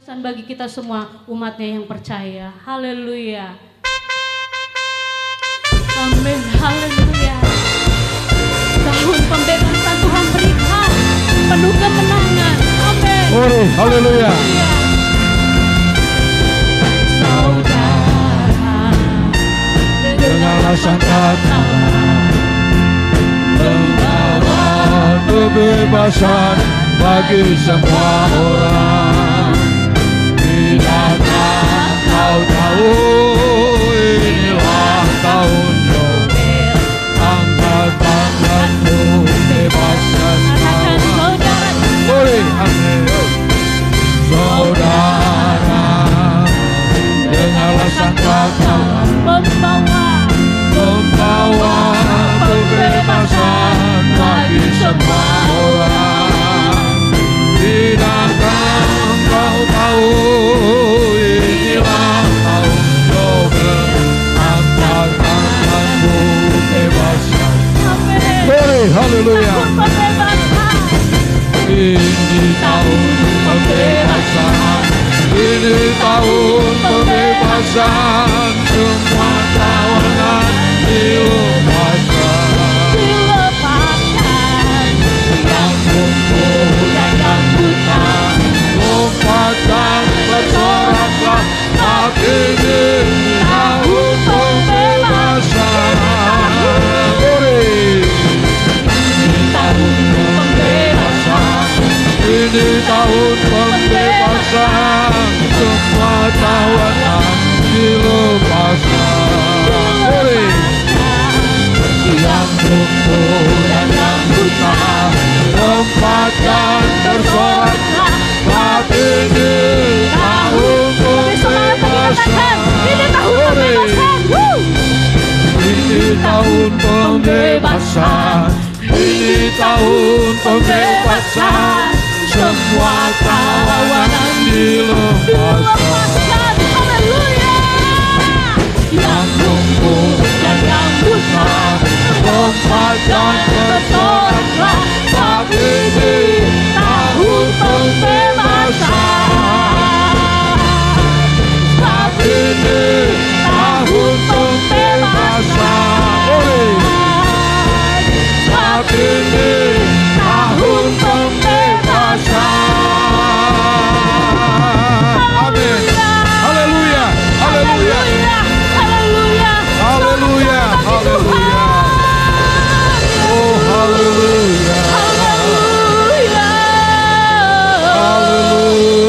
Pesan bagi kita semua umatnya yang percaya. Haleluya. Amin. Haleluya. Tahun pembebasan Tuhan berikan penuh kemenangan. Amin. Oh, haleluya. Saudara, dengarlah sang kata membawa kebebasan bagi semua orang. Tidakkah kau tahu inilah tahun Yobel, angkat tanganmu bebaskan saudara. Amin. Saudara, dengarlah sang kata membawa kebebasan bagi semua orang. Tidakkah kau tahu inilah tahun Yobel, angkat tanganmu bebaskan. Haleluya. Ini tahun pembebasan, ini tahun pembebasan, semua tawanan dilepaskan. Yang lumpuh dan yang buta, lompatkan bersoraklah, saat ini tahun pembebasan. Ini tahun pembebasan, ini tahun pembebasan, semua tawanan dilepaskan. Yang lumpuh dan yang buta, lompatkan bersoraklah, saat ini tahun pembebasan. Ini tahun pembebasan. Ini tahun pembebasan, ini tahun pembebasan, semua tawanan dilepaskan. Haleluya. Yang lumpuh dan yang buta, lompatkan bersoraklah, saat ini tahun pembebasan. Saat ini tahun pembebasan. Saat ini tahun pembebasan. Amin. Haleluya. Haleluya. Haleluya. Haleluya. Haleluya. Oh, haleluya. Haleluya.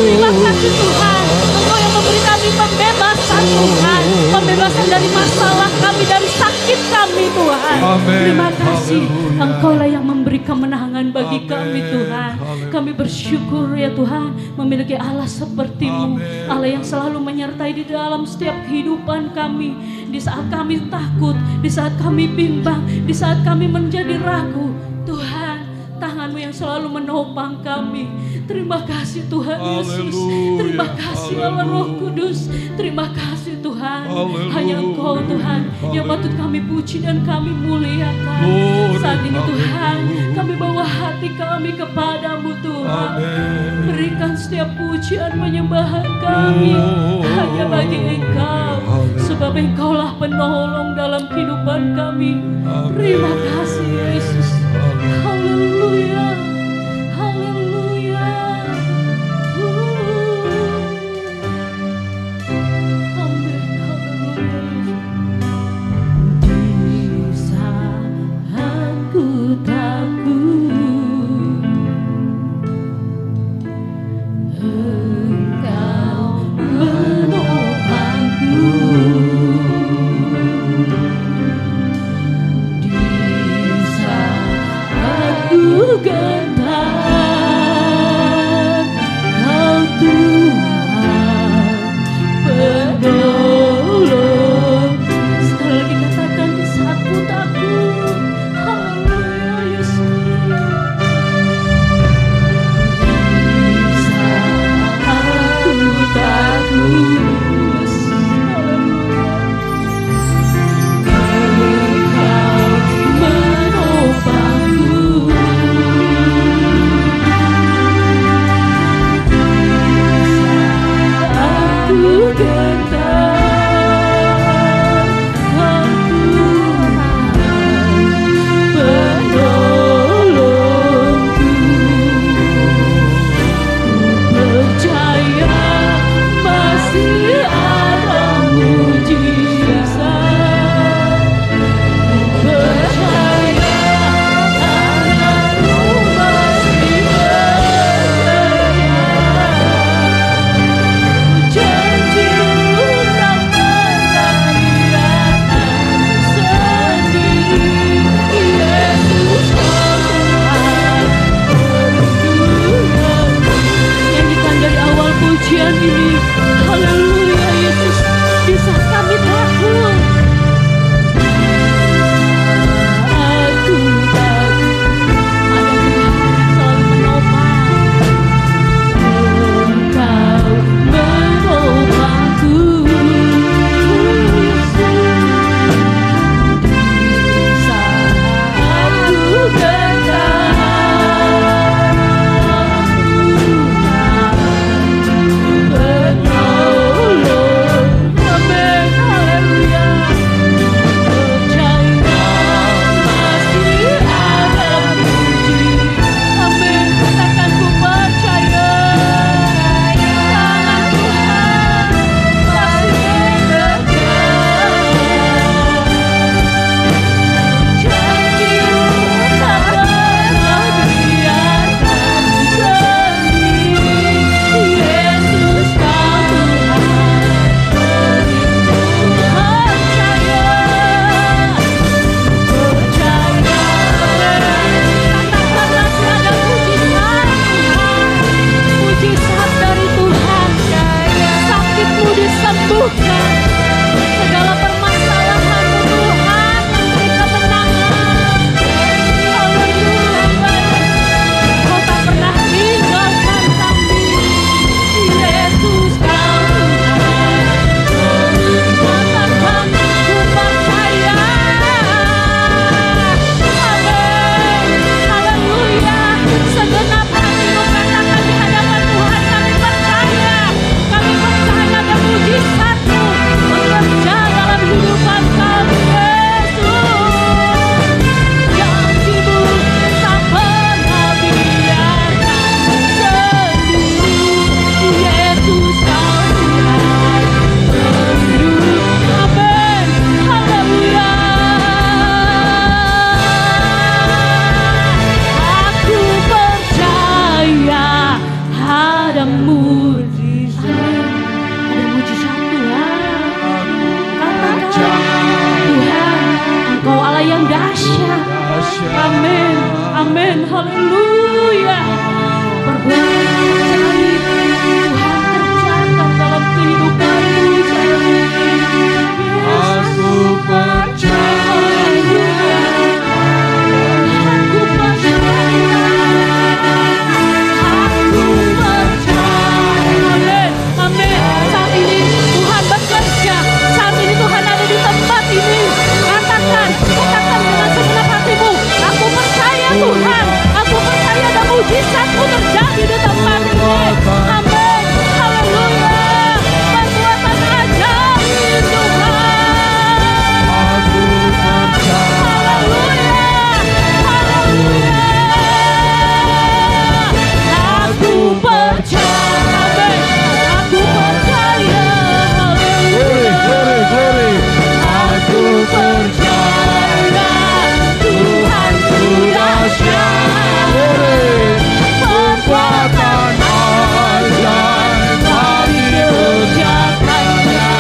Terima kasih Tuhan, Engkau yang memberi kami pembebasan Tuhan, pembebasan dari masalah kami, dari sakit kami Tuhan. Amin. Terima kasih, Haleluya. Engkaulah yang memberi kemenangan bagi Amin. kami Tuhan. Haleluya. Kami bersyukur ya Tuhan, memiliki Allah seperti-Mu, Amin. Allah yang selalu menyertai di dalam setiap kehidupan kami. Di saat kami takut, di saat kami bimbang, di saat kami menjadi ragu, Tuhan, tangan-Mu yang selalu menopang kami. Terima kasih Tuhan Yesus. Haleluya. Terima kasih Allah Roh Kudus. Terima kasih Tuhan. Haleluya. Hanya Engkau Tuhan yang patut kami puji dan kami muliakan. Glory. Saat ini Tuhan, Haleluya. kami bawa hati kami kepadamu Tuhan. Amin. Berikan setiap pujian penyembahan kami hanya bagi Engkau. Sebab Engkaulah penolong dalam kehidupan kami. Terima kasih Yesus. Haleluya. Haleluya. Amin. Haleluya. Di saat ku takut, Engkau menopangku. Di saat ku gentar, Kau Tuhan penolong. Sekali lagi katakan, di saat ku takut. Haleluya Yesus. Di saat ku takut, haleluya, Engkau menopangku. Amin. Haleluya. Perbuatan Tuhan kerjakan dalam kehidupanku saat ini. Aku percaya. Aku percaya. Aku percaya. Amin. Amin. Saat ini Tuhan bekerja. Saat ini Tuhan ada di tempat ini. Katakan dengan segenap hatimu. Aku percaya Tuhan. Aku percaya ada mujizatmu terjadi di tempat ini. Amin. Haleluya. Perbuatan ajaib Tuhan. Aku percaya. Haleluya. Haleluya. Aku percaya. Aku percaya. Glory, glory, glory. Aku percaya Tuhan sudah Perbuatan ajaib kami kerjakannya.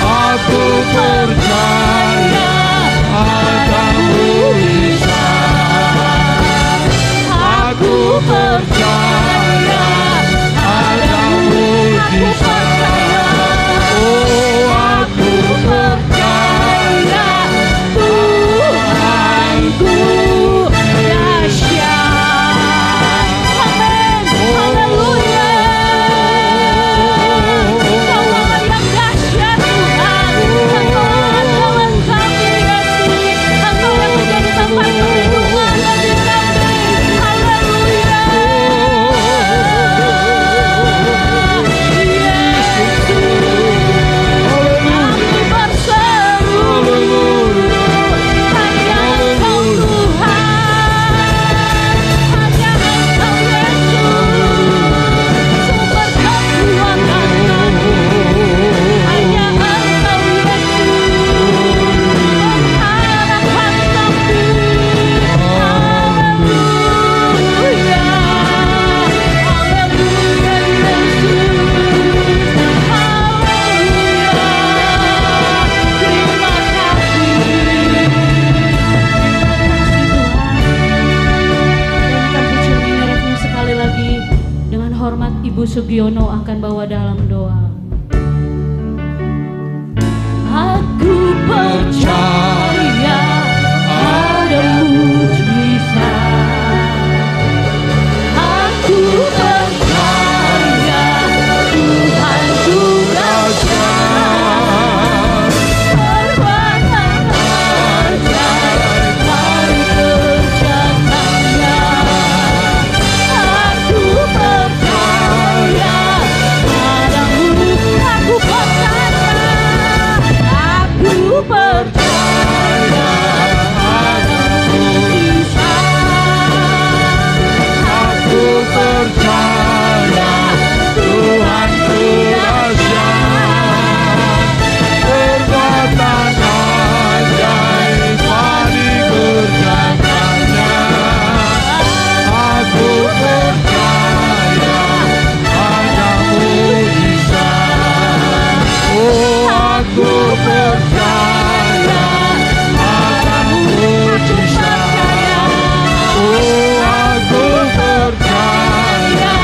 Aku percaya ada mujizat. Aku percaya ada mujizat. Oh, aku percaya Tuhanku dahsyat. Amin. Haleluya. Engkau Allah yang dahsyat Tuhan. Engkau Allah Tuhan kami Yesus. Engkau yang menjadi tempat perlindungan bagi kami. Haleluya. Ibu Sugiono akan bawa dalam doa. Aku percaya ada mujizat. Aku percaya Tuhan sudah perbuatan ajaib kami kerjakannya. Aku percaya padamu. Aku percaya. Aku percaya padamu bisa. Aku percaya Tuhan dahsyat. Perbuatan ajaib kami kerjakannya. Aku percaya ada mujizat. Oh, aku percaya ada mujizat. Oh, aku percaya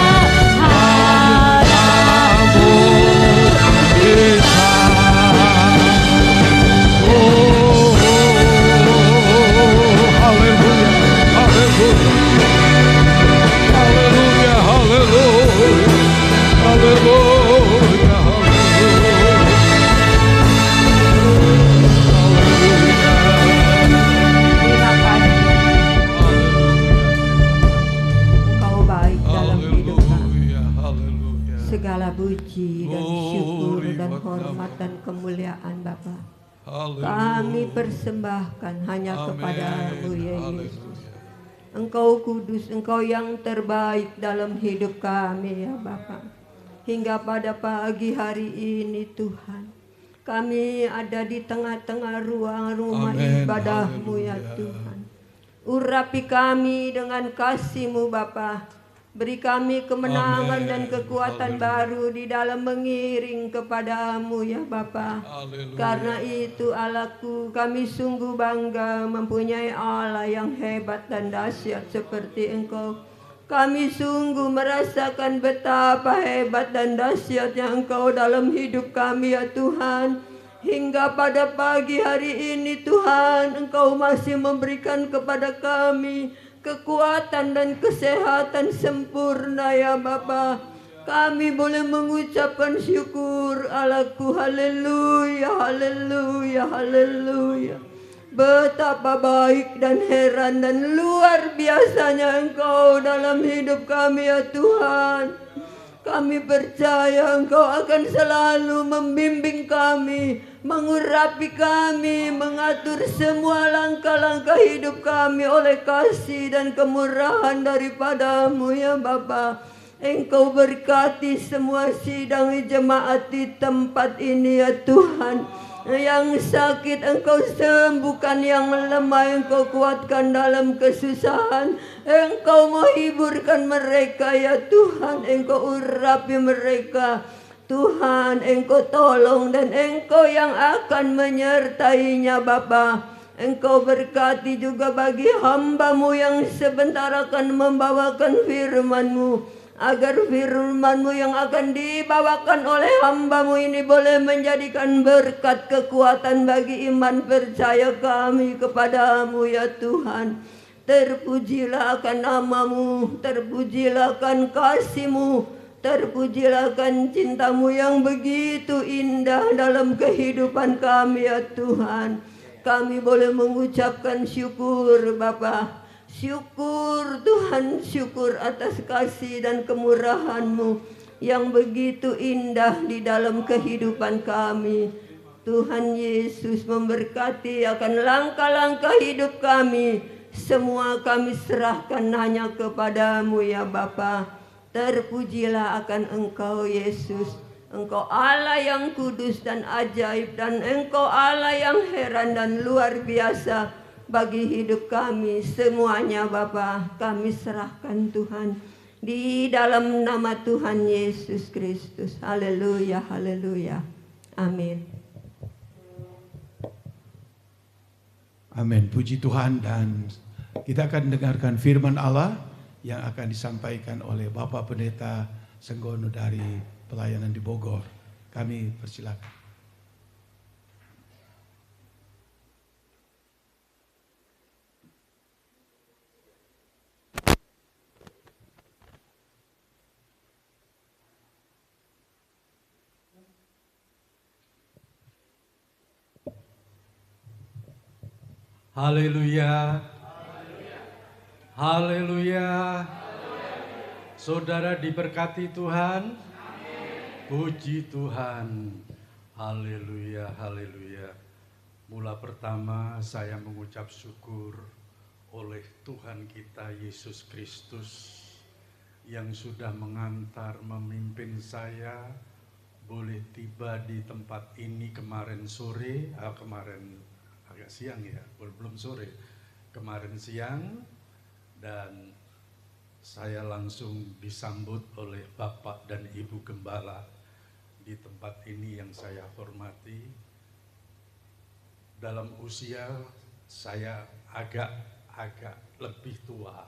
ada mujizat. Oh, haleluya, haleluya, haleluya, haleluya, haleluya, Terima kasih. Engkau baik dalam hidup kami. haleluya, haleluya. Segala puji dan syukur Glory dan buat hormat nama. dan kemuliaan Bapa. Haleluya. Kami persembahkan hanya Amin. kepadamu ya Haleluya. Yesus. Engkau kudus, Engkau yang terbaik dalam hidup kami ya Bapa. Hingga pada pagi hari ini Tuhan, kami ada di tengah-tengah ruang rumah Amin. ibadah-Mu ya Haleluya. Tuhan. Urapi kami dengan kasih-Mu Bapa. Beri kami kemenangan Amin. dan kekuatan baru di dalam mengiring kepadamu ya Bapa. Haleluya. Karena itu Allahku, kami sungguh bangga mempunyai Allah yang hebat dan dahsyat seperti Engkau. Kami sungguh merasakan betapa hebat dan dahsyatnya Engkau dalam hidup kami ya Tuhan. Hingga pada pagi hari ini Tuhan, Engkau masih memberikan kepada kami kekuatan dan kesehatan sempurna ya Bapa. Kami boleh mengucapkan syukur Allahku. Haleluya, haleluya, haleluya. Betapa baik dan heran dan luar biasanya Engkau dalam hidup kami ya Tuhan. Kami percaya Engkau akan selalu membimbing kami, mengurapi kami, mengatur semua langkah-langkah hidup kami oleh kasih dan kemurahan daripadamu ya Bapa. Engkau berkati semua sidang jemaat di tempat ini ya Tuhan. Yang sakit Engkau sembuhkan, yang lemah Engkau kuatkan dalam kesusahan. Engkau menghiburkan mereka ya Tuhan. Engkau urapi mereka Tuhan. Engkau tolong dan Engkau yang akan menyertainya Bapa. Engkau berkati juga bagi hamba-Mu yang sebentar akan membawakan firman-Mu, agar firman-Mu yang akan dibawakan oleh hamba-Mu ini boleh menjadikan berkat kekuatan bagi iman percaya kami kepadamu ya Tuhan. Terpujilah akan nama-Mu, terpujilah akan kasih-Mu, terpujilah akan cinta-Mu yang begitu indah dalam kehidupan kami ya Tuhan. Kami boleh mengucapkan syukur Bapa. Syukur Tuhan, syukur atas kasih dan kemurahan-Mu yang begitu indah di dalam kehidupan kami. Tuhan Yesus memberkati akan langkah-langkah hidup kami. Semua kami serahkan hanya kepadamu ya Bapa. Terpujilah akan Engkau Yesus. Engkau Allah yang kudus dan ajaib, dan Engkau Allah yang heran dan luar biasa bagi hidup kami semuanya Bapa. Kami serahkan Tuhan di dalam nama Tuhan Yesus Kristus. Haleluya, haleluya. Amin. Amin. Puji Tuhan, dan kita akan dengarkan firman Allah yang akan disampaikan oleh Bapak Pendeta Senggono dari pelayanan di Bogor. Kami persilakan. Haleluya. Haleluya. Saudara diberkati Tuhan. Puji Tuhan. Haleluya, haleluya. Mula pertama saya mengucap syukur oleh Tuhan kita Yesus Kristus yang sudah mengantar, memimpin saya boleh tiba di tempat ini kemarin sore, kemarin agak siang ya, belum sore, kemarin siang, dan saya langsung disambut oleh Bapak dan Ibu Gembala di tempat ini yang saya hormati. Dalam usia saya agak lebih tua,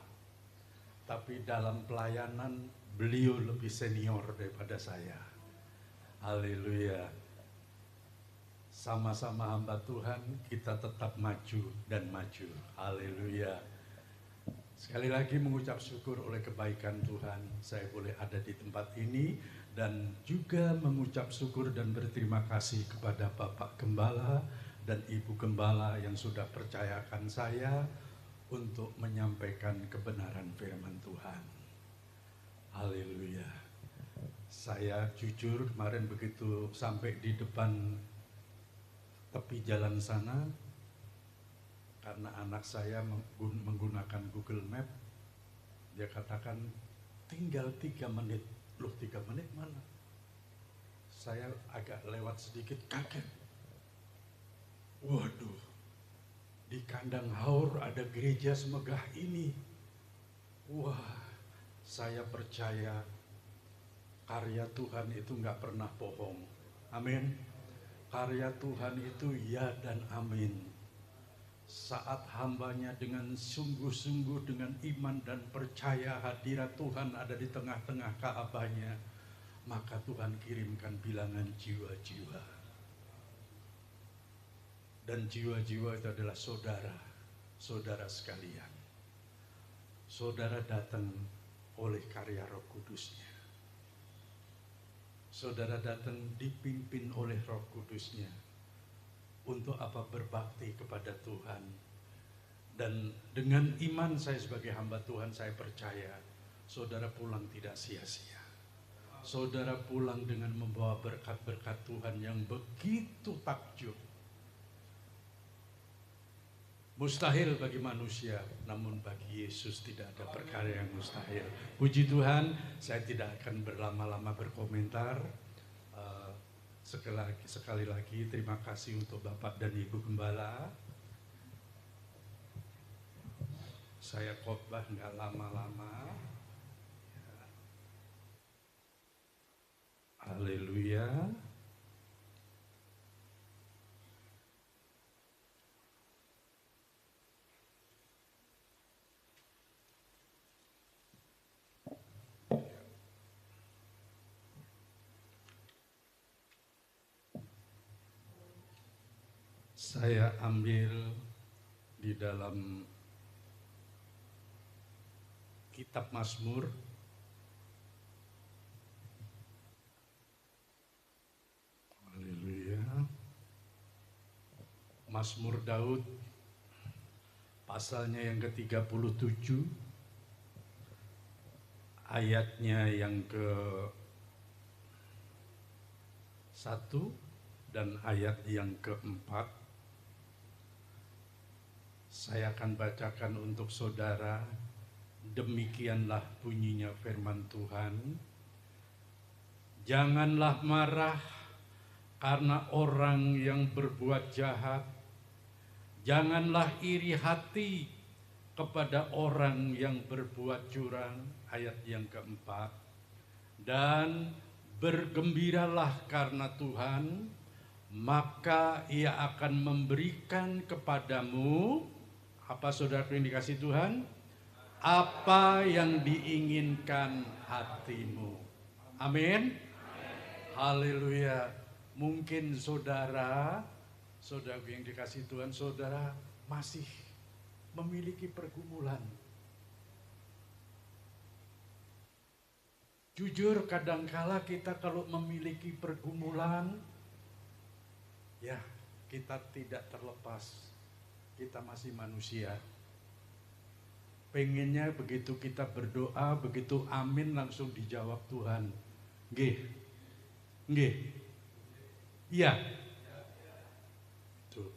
tapi dalam pelayanan beliau lebih senior daripada saya. Haleluya. Sama-sama hamba Tuhan, kita tetap maju dan maju. Haleluya. Sekali lagi mengucap syukur oleh kebaikan Tuhan, saya boleh ada di tempat ini, dan juga mengucap syukur dan berterima kasih kepada Bapak Gembala dan Ibu Gembala yang sudah percayakan saya untuk menyampaikan kebenaran firman Tuhan. Haleluya. Saya jujur kemarin begitu sampai di depan tepi jalan sana, karena anak saya menggunakan Google Map, dia katakan tinggal 3 menit. Loh, 3 menit mana? Saya agak lewat sedikit, kaget. Waduh, di Kandang Haur ada gereja semegah ini. Wah, saya percaya karya Tuhan itu nggak pernah bohong. Amin. Karya Tuhan itu ya dan amin. Saat hambanya dengan sungguh-sungguh dengan iman dan percaya hadirat Tuhan ada di tengah-tengah Ka'bahnya, maka Tuhan kirimkan bilangan jiwa-jiwa. Dan jiwa-jiwa itu adalah saudara sekalian. Saudara datang oleh karya Roh Kudusnya. Saudara datang dipimpin oleh Roh Kudusnya. Untuk apa? Berbakti kepada Tuhan. Dan dengan iman saya sebagai hamba Tuhan, saya percaya saudara pulang tidak sia-sia. Saudara pulang dengan membawa berkat-berkat Tuhan yang begitu takjub. Mustahil bagi manusia, namun bagi Yesus tidak ada perkara yang mustahil. Puji Tuhan, saya tidak akan berlama-lama berkomentar. Sekali lagi terima kasih untuk Bapak dan Ibu Gembala. Saya khotbah nggak lama-lama. Haleluya. Saya ambil di dalam kitab Mazmur haleluya, Mazmur Daud pasalnya yang ke-37 ayatnya yang ke-1 dan ayat yang ke-4. Saya akan bacakan untuk saudara. Demikianlah bunyinya firman Tuhan. Janganlah marah karena orang yang berbuat jahat. Janganlah iri hati kepada orang yang berbuat curang. Ayat yang ke-4. Dan bergembiralah karena Tuhan, maka Ia akan memberikan kepadamu, apa saudaraku yang dikasih Tuhan? Apa yang diinginkan hatimu. Amin. Haleluya. Mungkin saudaraku yang dikasih Tuhan, saudara masih memiliki pergumulan. Jujur kadangkala kita kalau memiliki pergumulan, ya kita tidak terlepas. Kita masih manusia. Pengennya begitu kita berdoa, begitu amin langsung dijawab Tuhan. Nggih. Nggih. Iya. Tuh.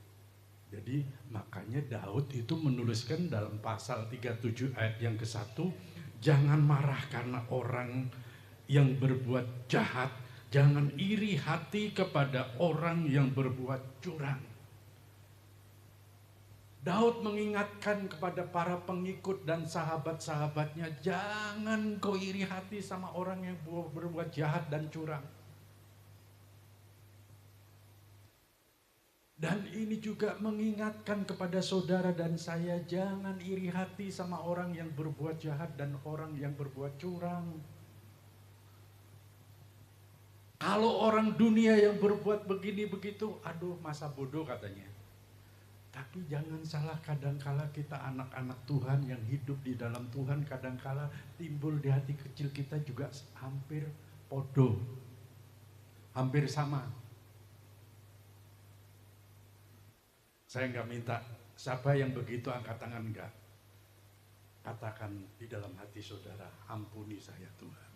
Jadi makanya Daud itu menuliskan dalam pasal 37 ayat yang ke-1, jangan marah karena orang yang berbuat jahat, jangan iri hati kepada orang yang berbuat curang. Daud mengingatkan kepada para pengikut dan sahabat-sahabatnya, jangan kau iri hati sama orang yang berbuat jahat dan curang. Dan ini juga mengingatkan kepada saudara dan saya, jangan iri hati sama orang yang berbuat jahat dan orang yang berbuat curang. Kalau orang dunia yang berbuat begini begitu, aduh masa bodoh katanya. Tapi jangan salah, kadangkala kita anak-anak Tuhan yang hidup di dalam Tuhan, kadangkala timbul di hati kecil kita juga hampir podo, hampir sama. Saya nggak minta siapa yang begitu angkat tangan, enggak. Katakan di dalam hati saudara, ampuni saya Tuhan.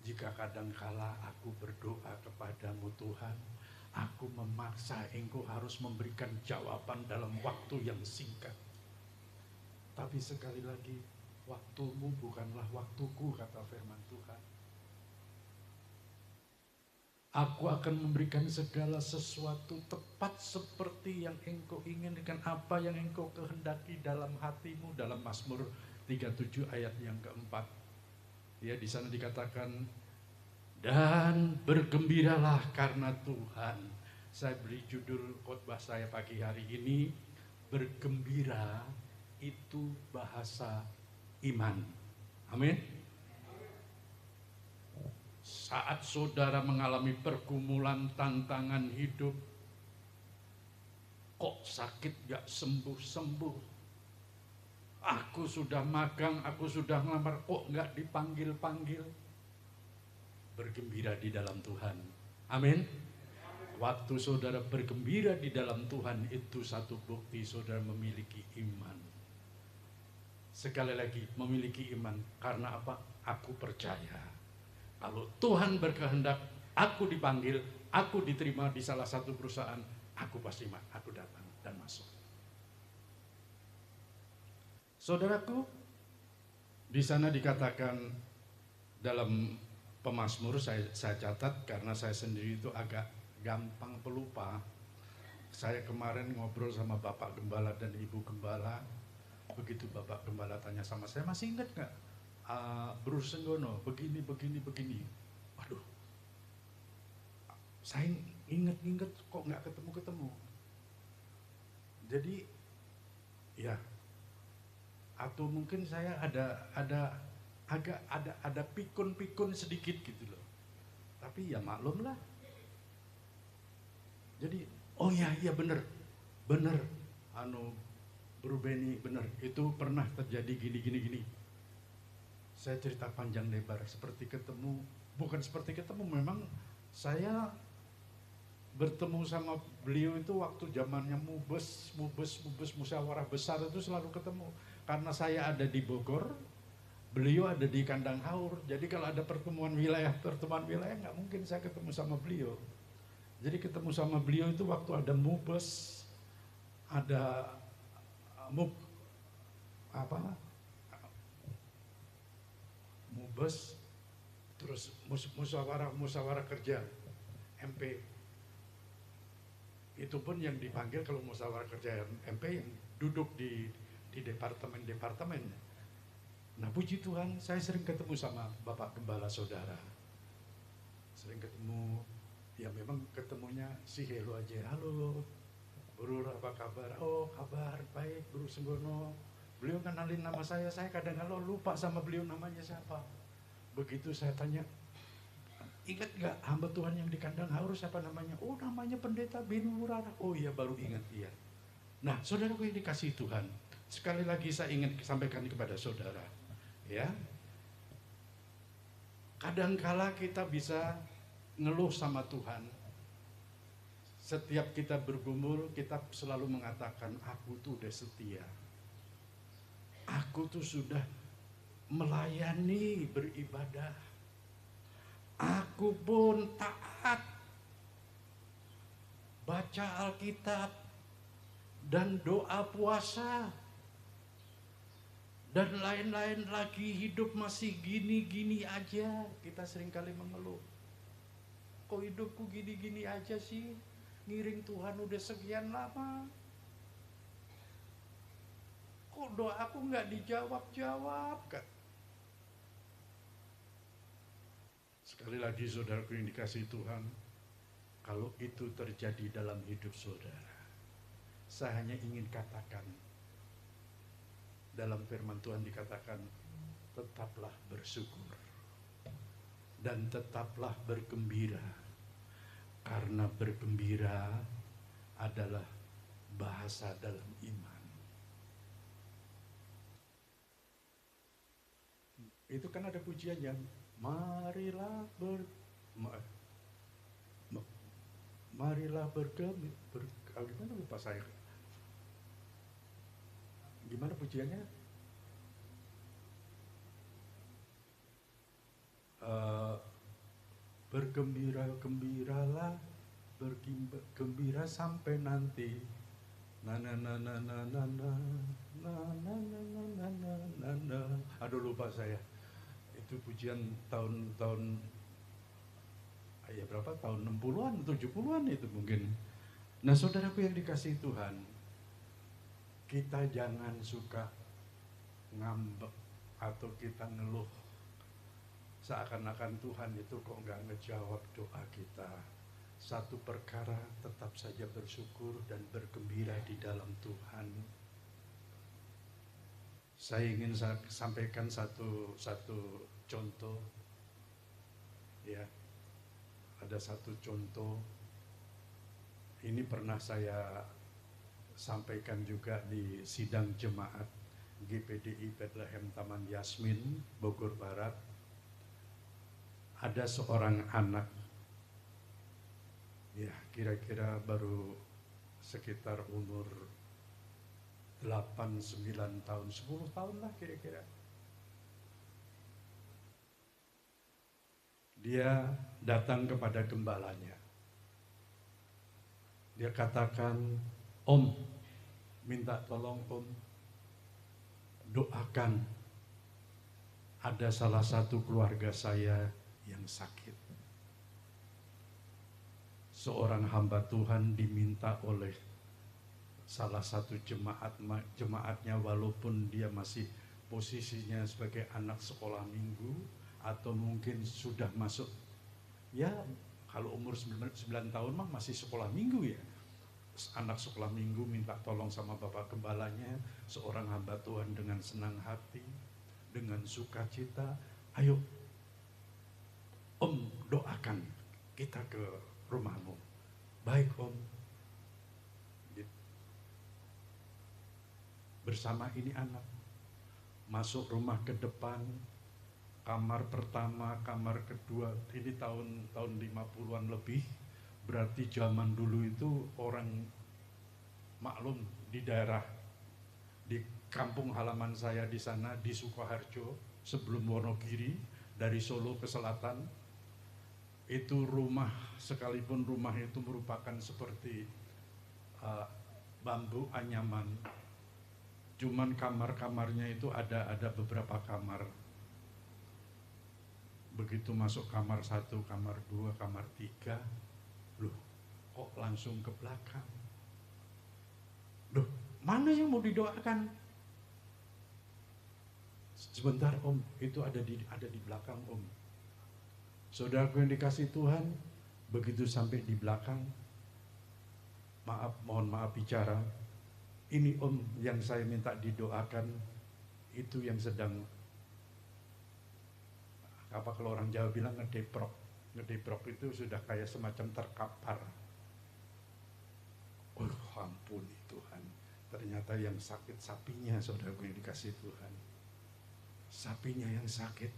Jika kadangkala aku berdoa kepadamu Tuhan, aku memaksa Engkau harus memberikan jawaban dalam waktu yang singkat. Tapi sekali lagi, waktumu bukanlah waktuku, kata firman Tuhan. Aku akan memberikan segala sesuatu tepat seperti yang Engkau inginkan, apa yang Engkau kehendaki dalam hatimu. Dalam Mazmur 37 ayat yang keempat. Ya, di sana dikatakan, dan bergembiralah karena Tuhan. Saya beri judul khotbah saya pagi hari ini, bergembira itu bahasa iman. Amin. Saat saudara mengalami pergumulan, tantangan hidup, kok sakit gak sembuh-sembuh, aku sudah magang, aku sudah ngelamar, kok gak dipanggil-panggil, bergembira di dalam Tuhan. Amin. Waktu saudara bergembira di dalam Tuhan, itu satu bukti saudara memiliki iman. Sekali lagi, memiliki iman. Karena apa? Aku percaya kalau Tuhan berkehendak, aku dipanggil, aku diterima di salah satu perusahaan, aku pasti aku datang dan masuk. Saudaraku, di sana dikatakan dalam Pemazmur, saya catat karena saya sendiri itu agak gampang pelupa. Saya kemarin ngobrol sama Bapak Gembala dan Ibu Gembala. Begitu Bapak Gembala tanya sama saya, masih ingat nggak Bro Senggono begini. Waduh, saya inget kok nggak ketemu. Jadi ya, atau mungkin saya ada pikun sedikit gitu loh. Tapi ya maklum lah. Jadi oh iya bener Bro Benny bener, itu pernah terjadi gini. Saya cerita panjang lebar, bukan seperti ketemu, memang saya bertemu sama beliau itu waktu zamannya mubes musyawarah besar itu selalu ketemu. Karena saya ada di Bogor, beliau ada di Kandang Haur. Jadi kalau ada pertemuan wilayah nggak mungkin saya ketemu sama beliau. Jadi ketemu sama beliau itu waktu ada mubes, ada mubes, terus musyawarah kerja MP. Itu pun yang dipanggil kalau musyawarah kerja MP yang duduk di departemen. Nah puji Tuhan, saya sering ketemu sama Bapak Gembala saudara. Sering ketemu, ya memang ketemunya si hello aja. Halo, Bro apa kabar? Oh kabar, baik Bro Senggono. Beliau kenalin nama saya kadang-kadang lupa sama beliau namanya siapa. Begitu saya tanya, ingat gak hamba Tuhan yang di Kandang Haur siapa namanya? Oh namanya Pendeta Binu Rara. Oh iya baru ingat, iya. Nah saudaraku yang dikasihi Tuhan, sekali lagi saya ingin sampaikan kepada saudara, ya. Kadangkala kita bisa ngeluh sama Tuhan. Setiap kita bergumul, kita selalu mengatakan, aku tuh udah setia. Aku tuh sudah melayani, beribadah. Aku pun taat, baca Alkitab, dan doa puasa, dan lain-lain lagi, hidup masih gini-gini aja. Kita seringkali mengeluh. Kok hidupku gini-gini aja sih? Ngiring Tuhan udah sekian lama. Kok doaku nggak dijawab-jawab? Sekali lagi saudaraku yang dikasihi Tuhan, kalau itu terjadi dalam hidup saudara, saya hanya ingin katakan, dalam firman Tuhan dikatakan, tetaplah bersyukur dan tetaplah bergembira, karena bergembira adalah bahasa dalam iman. Itu kan ada pujiannya, marilah marilah bergembira. Gimana lupa saya? Gimana pujiannya? Bergembiralah, bergembira sampai nanti. Aduh lupa saya. Itu pujian tahun ya berapa? Tahun 60-an, 70-an itu mungkin. Nah, saudaraku yang dikasihi Tuhan, kita jangan suka ngambek atau kita ngeluh seakan-akan Tuhan itu kok nggak ngejawab doa kita. Satu perkara, tetap saja bersyukur dan bergembira di dalam Tuhan. Saya ingin sampaikan satu contoh, ya. Ada satu contoh. Ini pernah saya sampaikan juga di sidang jemaat GPDI Bethlehem Taman Yasmin, Bogor Barat. Ada seorang anak, ya kira-kira baru sekitar umur 8, 9 tahun, 10 tahun lah kira-kira. Dia datang kepada gembalanya. Dia katakan, "Om, minta tolong Om, doakan ada salah satu keluarga saya yang sakit." Seorang hamba Tuhan diminta oleh salah satu jemaatnya, walaupun dia masih posisinya sebagai anak sekolah minggu atau mungkin sudah masuk, ya kalau umur 9 tahun mah masih sekolah minggu ya. Anak sekolah minggu minta tolong sama bapak gembalanya, seorang hamba Tuhan dengan senang hati, dengan sukacita, "Ayo Om, doakan kita ke rumahmu." "Baik Om." Bersama ini anak masuk rumah ke depan, kamar pertama, kamar kedua, ini tahun 50-an lebih. Berarti zaman dulu itu orang maklum di daerah, di kampung halaman saya di sana di Sukoharjo sebelum Wonogiri, dari Solo ke selatan, itu rumah, sekalipun rumah itu merupakan seperti bambu anyaman, cuman kamar-kamarnya itu ada beberapa kamar. Begitu masuk kamar 1, kamar 2, kamar 3, loh kok langsung ke belakang? Loh, mana yang mau didoakan? "Sebentar Om, itu ada di belakang Om." Saudaraku yang dikasih Tuhan, begitu sampai di belakang, mohon maaf bicara, "Ini Om yang saya minta didoakan, itu yang sedang," apa kalau orang Jawa bilang ngedeprok. Ngedeprok itu sudah kayak semacam terkapar. Oh ampun Tuhan, ternyata yang sakit sapinya, saudaraku yang dikasih Tuhan. Sapinya yang sakit.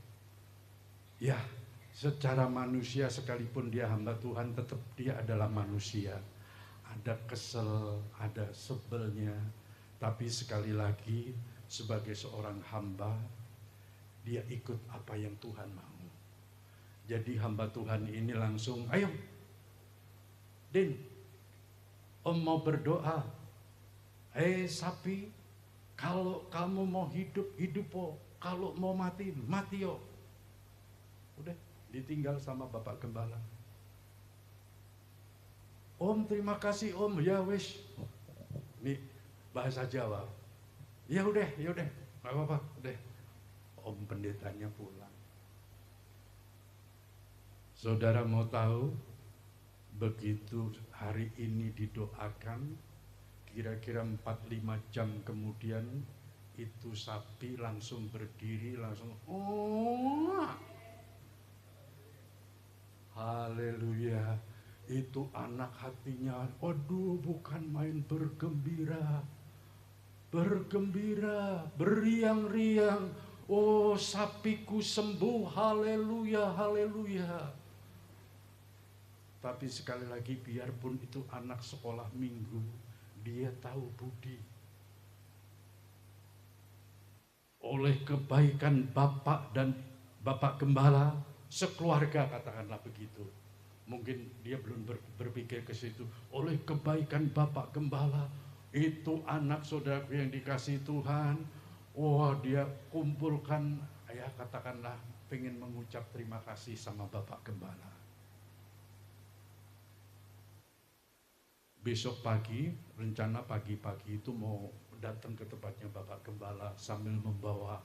Ya, secara manusia sekalipun dia hamba Tuhan, tetap dia adalah manusia. Ada kesel, ada sebelnya, tapi sekali lagi sebagai seorang hamba, dia ikut apa yang Tuhan mau. Jadi hamba Tuhan ini langsung, "Ayo Din, Om mau berdoa. Sapi, kalau kamu mau hidup, hidup po. Kalau mau mati, mati yo." Udah, ditinggal sama Bapak Gembala. "Om, terima kasih Om." "Ya wis." Ini bahasa Jawa. "Ya udah, nggak apa-apa, udah." Om pendetanya pulang. Saudara mau tahu, begitu hari ini didoakan, kira-kira 4-5 jam kemudian, itu sapi langsung berdiri, langsung oh. Haleluya. Itu anak hatinya, aduh bukan main bergembira. Bergembira, beriang-riang. Oh sapiku sembuh, haleluya, haleluya. Tapi sekali lagi biarpun itu anak sekolah minggu, dia tahu budi. Oleh kebaikan Bapak dan Bapak Gembala, sekeluarga katakanlah begitu. Mungkin dia belum berpikir ke situ. Oleh kebaikan Bapak Gembala, itu anak saudaraku yang dikasih Tuhan, wah dia kumpulkan, ya katakanlah pengen mengucap terima kasih sama Bapak Gembala. Besok pagi, rencana pagi-pagi itu mau datang ke tempatnya Bapak Gembala sambil membawa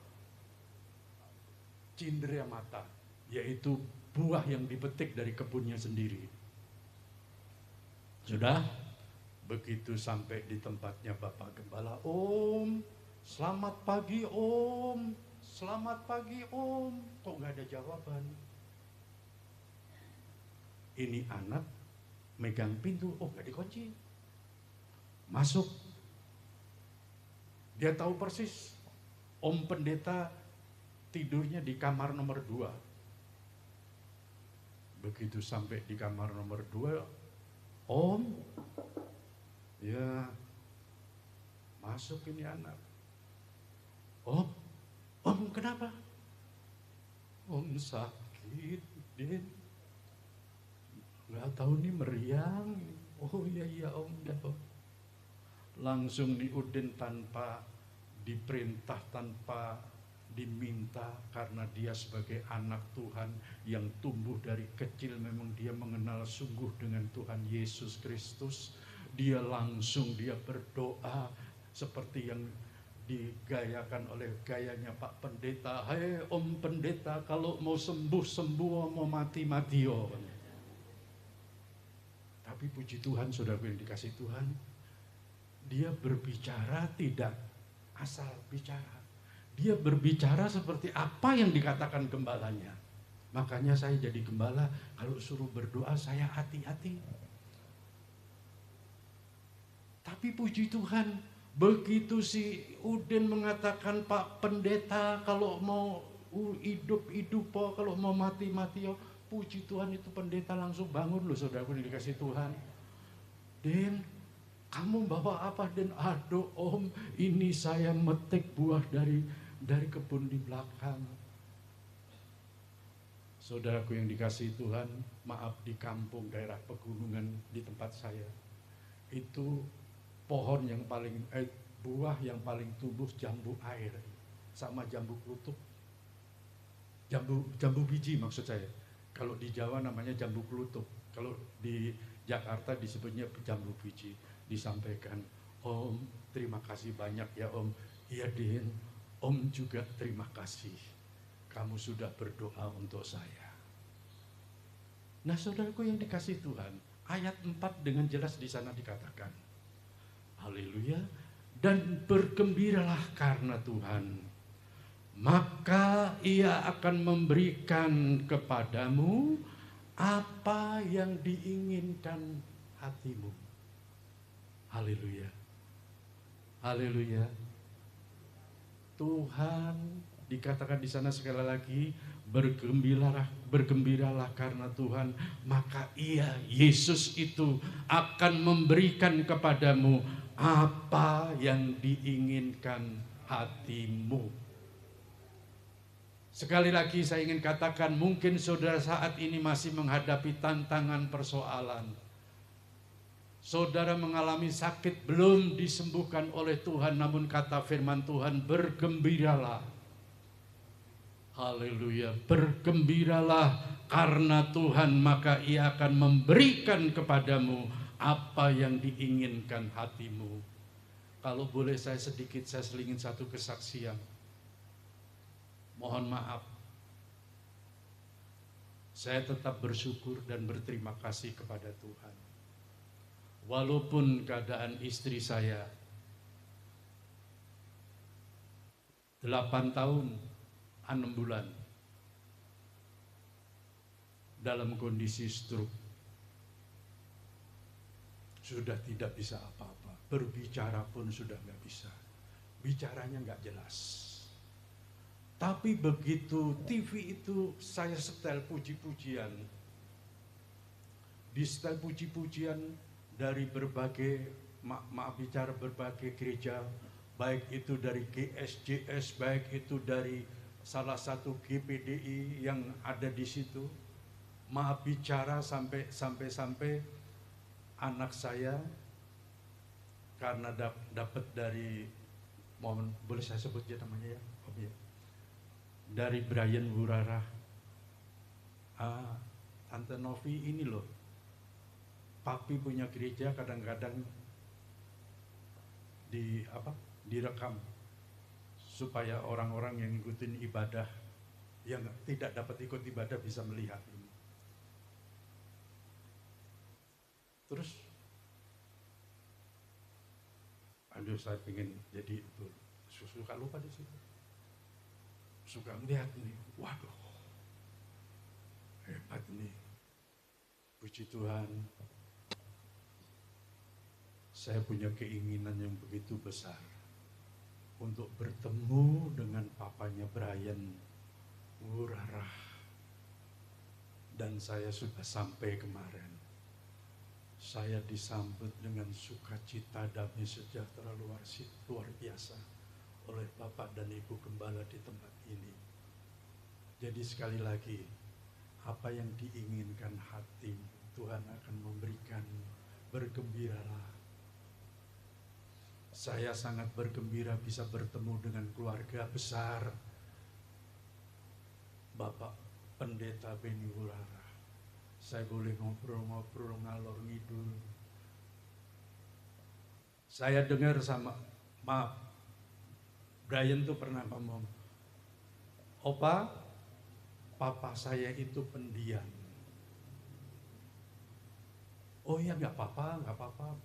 cindera mata, yaitu buah yang dipetik dari kebunnya sendiri. Sudah, begitu sampai di tempatnya Bapak Gembala, "Om, selamat pagi Om, selamat pagi Om." Kok nggak ada jawaban? Ini anak megang pintu, oh nggak dikunci. Masuk. Dia tahu persis, Om Pendeta tidurnya di kamar nomor 2. Begitu sampai di kamar nomor 2, "Om," ya masuk ini anak. Om kenapa?" "Om sakit, Din. Nggak tahu nih meriang." "Oh iya Om, ya Om." Langsung nih Udin tanpa diperintah, tanpa diminta, karena dia sebagai anak Tuhan yang tumbuh dari kecil, memang dia mengenal sungguh dengan Tuhan Yesus Kristus. Dia berdoa seperti yang digayakan oleh gayanya Pak Pendeta. "Hai Om Pendeta, kalau mau sembuh, mau mati oh." Tapi puji Tuhan, saudaraku yang dikasih Tuhan, dia berbicara tidak asal bicara. Dia berbicara seperti apa yang dikatakan gembalanya. Makanya saya jadi gembala, kalau suruh berdoa saya hati-hati. Tapi puji Tuhan, begitu si Udin mengatakan, "Pak Pendeta, kalau mau hidup, kalau mau mati, oh." Puji Tuhan, itu pendeta langsung bangun loh, saudaraku yang dikasih Tuhan. "Din, kamu bawa apa, Den?" "Aduh Om, ini saya metik buah dari kebun di belakang." Saudaraku yang dikasih Tuhan, maaf, di kampung daerah pegunungan di tempat saya, itu pohon yang paling buah yang paling tumbuh jambu air sama jambu klutuk. Jambu biji maksud saya. Kalau di Jawa namanya jambu klutuk. Kalau di Jakarta disebutnya jambu biji. Disampaikan, "Om, terima kasih banyak ya Om." "Iya Din, Om juga terima kasih. Kamu sudah berdoa untuk saya." Nah, saudaraku yang dikasih Tuhan, ayat 4 dengan jelas di sana dikatakan, haleluya, "Dan bergembiralah karena Tuhan, maka Ia akan memberikan kepadamu apa yang diinginkan hatimu." Haleluya. Haleluya. Tuhan, dikatakan di sana sekali lagi, bergembiralah karena Tuhan, maka Ia, Yesus itu akan memberikan kepadamu apa yang diinginkan hatimu. Sekali lagi saya ingin katakan, mungkin saudara saat ini masih menghadapi tantangan persoalan. Saudara mengalami sakit belum disembuhkan oleh Tuhan, namun kata firman Tuhan, bergembiralah. Haleluya, bergembiralah karena Tuhan, maka Ia akan memberikan kepadamu apa yang diinginkan hatimu. Kalau boleh saya selingin satu kesaksian. Mohon maaf, saya tetap bersyukur dan berterima kasih kepada Tuhan. Walaupun keadaan istri saya 8 tahun 6 bulan dalam kondisi stroke, sudah tidak bisa apa-apa, berbicara pun sudah nggak bisa, bicaranya nggak jelas. Tapi begitu TV itu saya setel puji-pujian, di setel puji-pujian dari berbagai berbagai gereja, baik itu dari GSJS, baik itu dari salah satu GPDI yang ada di situ, maaf bicara sampai anak saya karena dapat dari, boleh saya sebut ya namanya ya, Om ya, dari Brian Wurara, Tante Novi ini loh, papi punya gereja kadang-kadang di direkam supaya orang-orang yang ngikutin ibadah, yang tidak dapat ikut ibadah bisa melihat ini. Terus, aduh saya pengen jadi itu, suka lupa di situ. Suka melihat ini, waduh, hebat nih. Puji Tuhan, saya punya keinginan yang begitu besar untuk bertemu dengan papanya Brian Wurarah. Dan saya sudah sampai kemarin. Saya disambut dengan sukacita, damai sejahtera luar biasa oleh Bapak dan Ibu Gembala di tempat ini. Jadi sekali lagi, apa yang diinginkan hatimu, Tuhan akan memberikan. Bergembiralah. Saya sangat bergembira bisa bertemu dengan keluarga besar Bapak Pendeta Beni Wurarah. Saya boleh ngobrol-ngobrol ngalor ngidul. Saya dengar Brian tuh pernah ngomong, "Opa, papa saya itu pendiam." Oh iya, nggak apa-apa,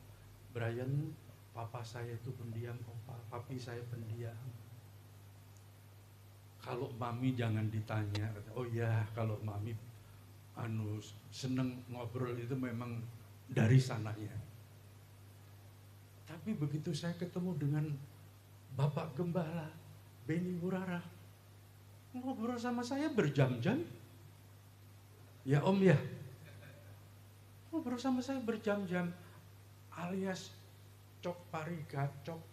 Brian, papa saya itu pendiam, opa, papi saya pendiam. Kalau mami jangan ditanya. Oh iya, kalau mami seneng ngobrol itu memang dari sananya. Tapi begitu saya ketemu dengan Bapak Gembala Beni Wurarah, ngobrol sama saya berjam-jam. Ya Om ya, ngobrol sama saya berjam-jam, alias cok pariga, cok.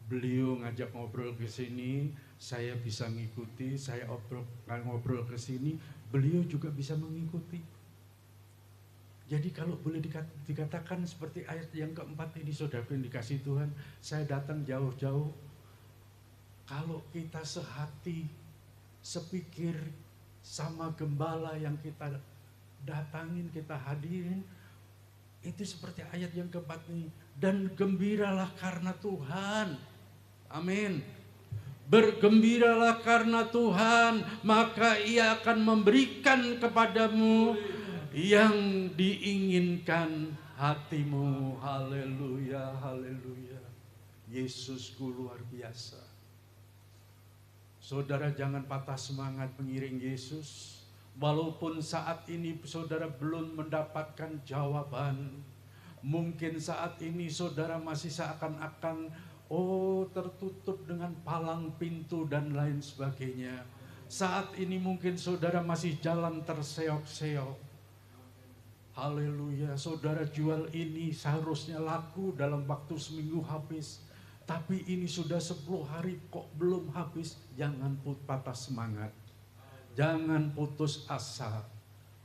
Beliau ngajak ngobrol ke sini, saya bisa ngikuti, saya ngobrol ke sini, beliau juga bisa mengikuti. Jadi kalau boleh dikatakan seperti ayat yang keempat ini, saudaraku yang dikasihi Tuhan, saya datang jauh-jauh. Kalau kita sehati, sepikir sama gembala yang kita datangin, kita hadirin, itu seperti ayat yang keempat ini. Dan gembiralah karena Tuhan. Amin. Bergembiralah karena Tuhan, maka Ia akan memberikan kepadamu yang diinginkan hatimu. Haleluya, haleluya. Yesusku luar biasa. Saudara jangan patah semangat mengiring Yesus. Walaupun saat ini saudara belum mendapatkan jawaban. Mungkin saat ini saudara masih seakan-akan tertutup dengan palang pintu dan lain sebagainya. Saat ini mungkin saudara masih jalan terseok-seok. Haleluya, saudara jual ini seharusnya laku dalam waktu seminggu habis. Tapi ini sudah 10 hari kok belum habis. Jangan patah semangat. Jangan putus asa.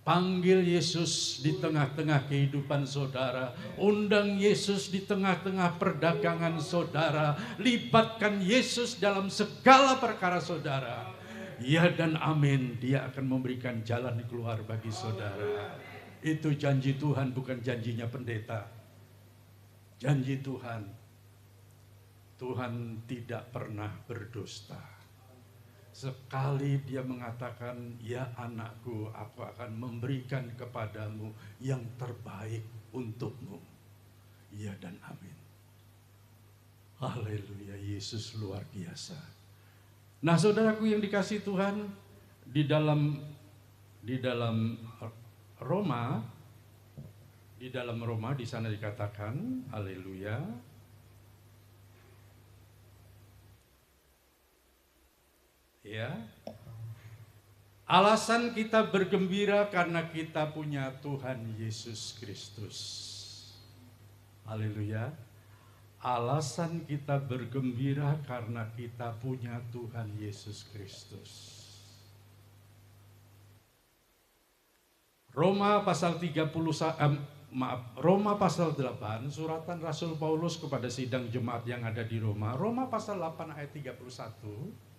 Panggil Yesus di tengah-tengah kehidupan saudara. Undang Yesus di tengah-tengah perdagangan saudara. Libatkan Yesus dalam segala perkara saudara. Ya dan amin. Dia akan memberikan jalan keluar bagi saudara. Itu janji Tuhan, bukan janjinya pendeta. Janji Tuhan. Tuhan tidak pernah berdusta. Sekali dia mengatakan, ya anakku, aku akan memberikan kepadamu yang terbaik untukmu. Ya dan amin. Haleluya, Yesus luar biasa. Nah saudaraku yang dikasihi Tuhan, di dalam Roma di sana dikatakan, haleluya. Ya. Alasan kita bergembira karena kita punya Tuhan Yesus Kristus. Haleluya. Alasan kita bergembira karena kita punya Tuhan Yesus Kristus. Roma pasal 8, suratan Rasul Paulus kepada sidang jemaat yang ada di Roma. Roma pasal 8 ayat 31.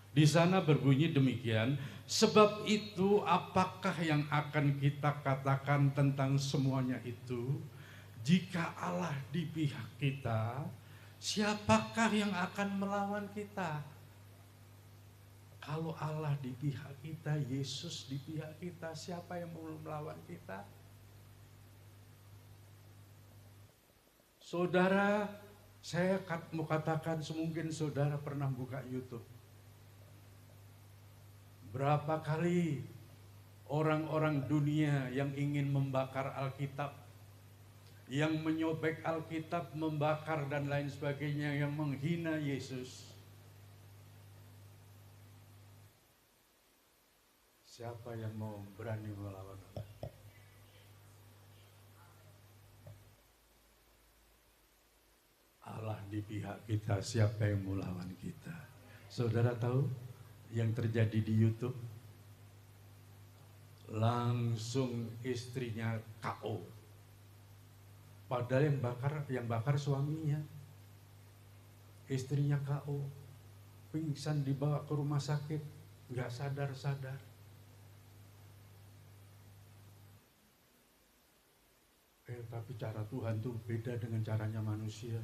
Di sana berbunyi demikian, sebab itu apakah yang akan kita katakan tentang semuanya itu? Jika Allah di pihak kita, siapakah yang akan melawan kita? Kalau Allah di pihak kita, Yesus di pihak kita, siapa yang mau melawan kita? Saudara, saya mau katakan semungkin saudara pernah buka YouTube. Berapa kali orang-orang dunia yang ingin membakar Alkitab, yang menyobek Alkitab, membakar dan lain sebagainya, yang menghina Yesus. Siapa yang mau berani melawan Allah? Allah di pihak kita, siapa yang mau lawan kita? Saudara tahu yang terjadi di YouTube? Langsung istrinya KO. Padahal yang bakar suaminya. Istrinya KO. Pingsan dibawa ke rumah sakit, nggak sadar-sadar. Tapi cara Tuhan tuh beda dengan caranya manusia.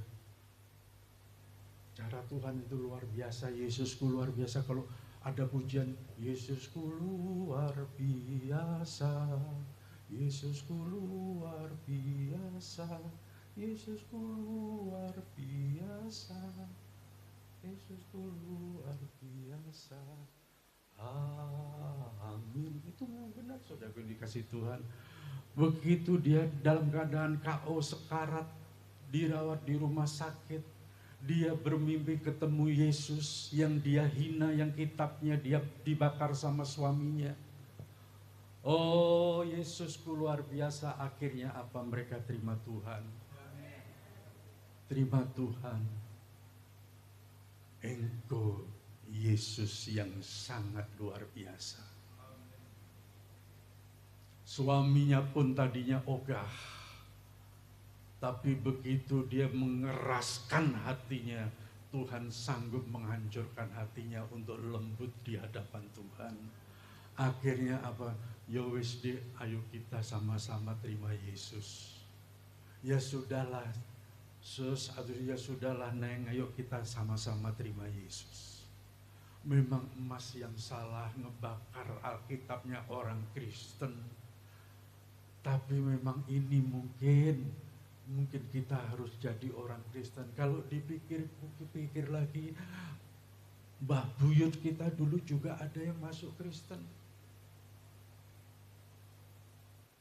Cara Tuhan itu luar biasa, Yesusku luar biasa. Kalau ada pujian, Yesusku luar biasa, Yesusku luar biasa, Yesusku luar biasa, Yesusku luar biasa. Amin. Itu benar saudara yang dikasih Tuhan. Begitu dia dalam keadaan KO sekarat, dirawat di rumah sakit, dia bermimpi ketemu Yesus yang dia hina, yang kitabnya dia dibakar sama suaminya. Oh, Yesusku luar biasa. Akhirnya apa? Mereka terima Tuhan. Terima Tuhan. Engkau Yesus yang sangat luar biasa. Suaminya pun tadinya ogah, tapi begitu dia mengeraskan hatinya, Tuhan sanggup menghancurkan hatinya untuk lembut di hadapan Tuhan. Akhirnya apa? Ya wis deh, ayo kita sama-sama terima Yesus. Ya sudahlah, sus, atau ya sudahlah neng, ayo kita sama-sama terima Yesus. Memang emas yang salah ngebakar Alkitabnya orang Kristen. Tapi memang ini mungkin kita harus jadi orang Kristen. Kalau dipikir lagi, Mbah Buyut kita dulu juga ada yang masuk Kristen.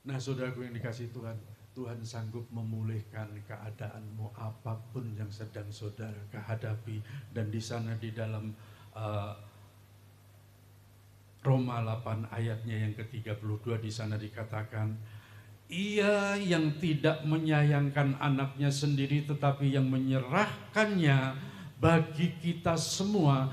Nah saudaraku yang dikasih Tuhan, Tuhan sanggup memulihkan keadaanmu apapun yang sedang saudara hadapi. Dan di sana di dalam Roma 8 ayatnya yang ke-32 di sana dikatakan, Ia yang tidak menyayangkan anaknya sendiri tetapi yang menyerahkannya bagi kita semua,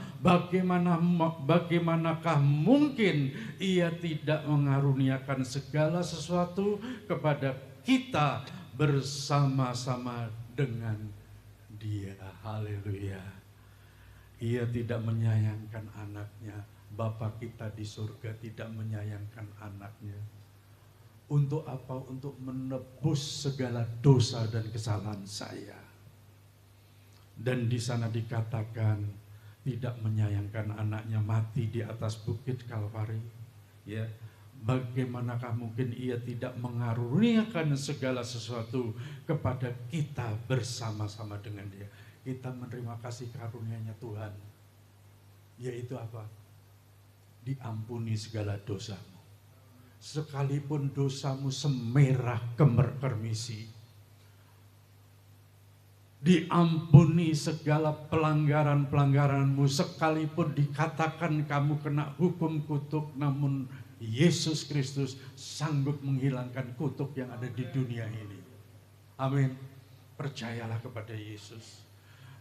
bagaimanakah mungkin Ia tidak mengaruniakan segala sesuatu kepada kita bersama-sama dengan Dia. Haleluya. Ia tidak menyayangkan anaknya. Bapa kita di surga tidak menyayangkan anaknya. Untuk apa? Untuk menebus segala dosa dan kesalahan saya. Dan di sana dikatakan tidak menyayangkan anaknya mati di atas bukit Kalvari. Ya, bagaimanakah mungkin Ia tidak mengaruniakan segala sesuatu kepada kita bersama-sama dengan Dia. Kita menerima kasih karunia-Nya Tuhan. Yaitu apa? Diampuni segala dosamu. Sekalipun dosamu semerah kemerkermisi, diampuni segala pelanggaran-pelanggaranmu. Sekalipun dikatakan kamu kena hukum kutuk, namun Yesus Kristus sanggup menghilangkan kutuk yang ada di dunia ini. Amin. Percayalah kepada Yesus.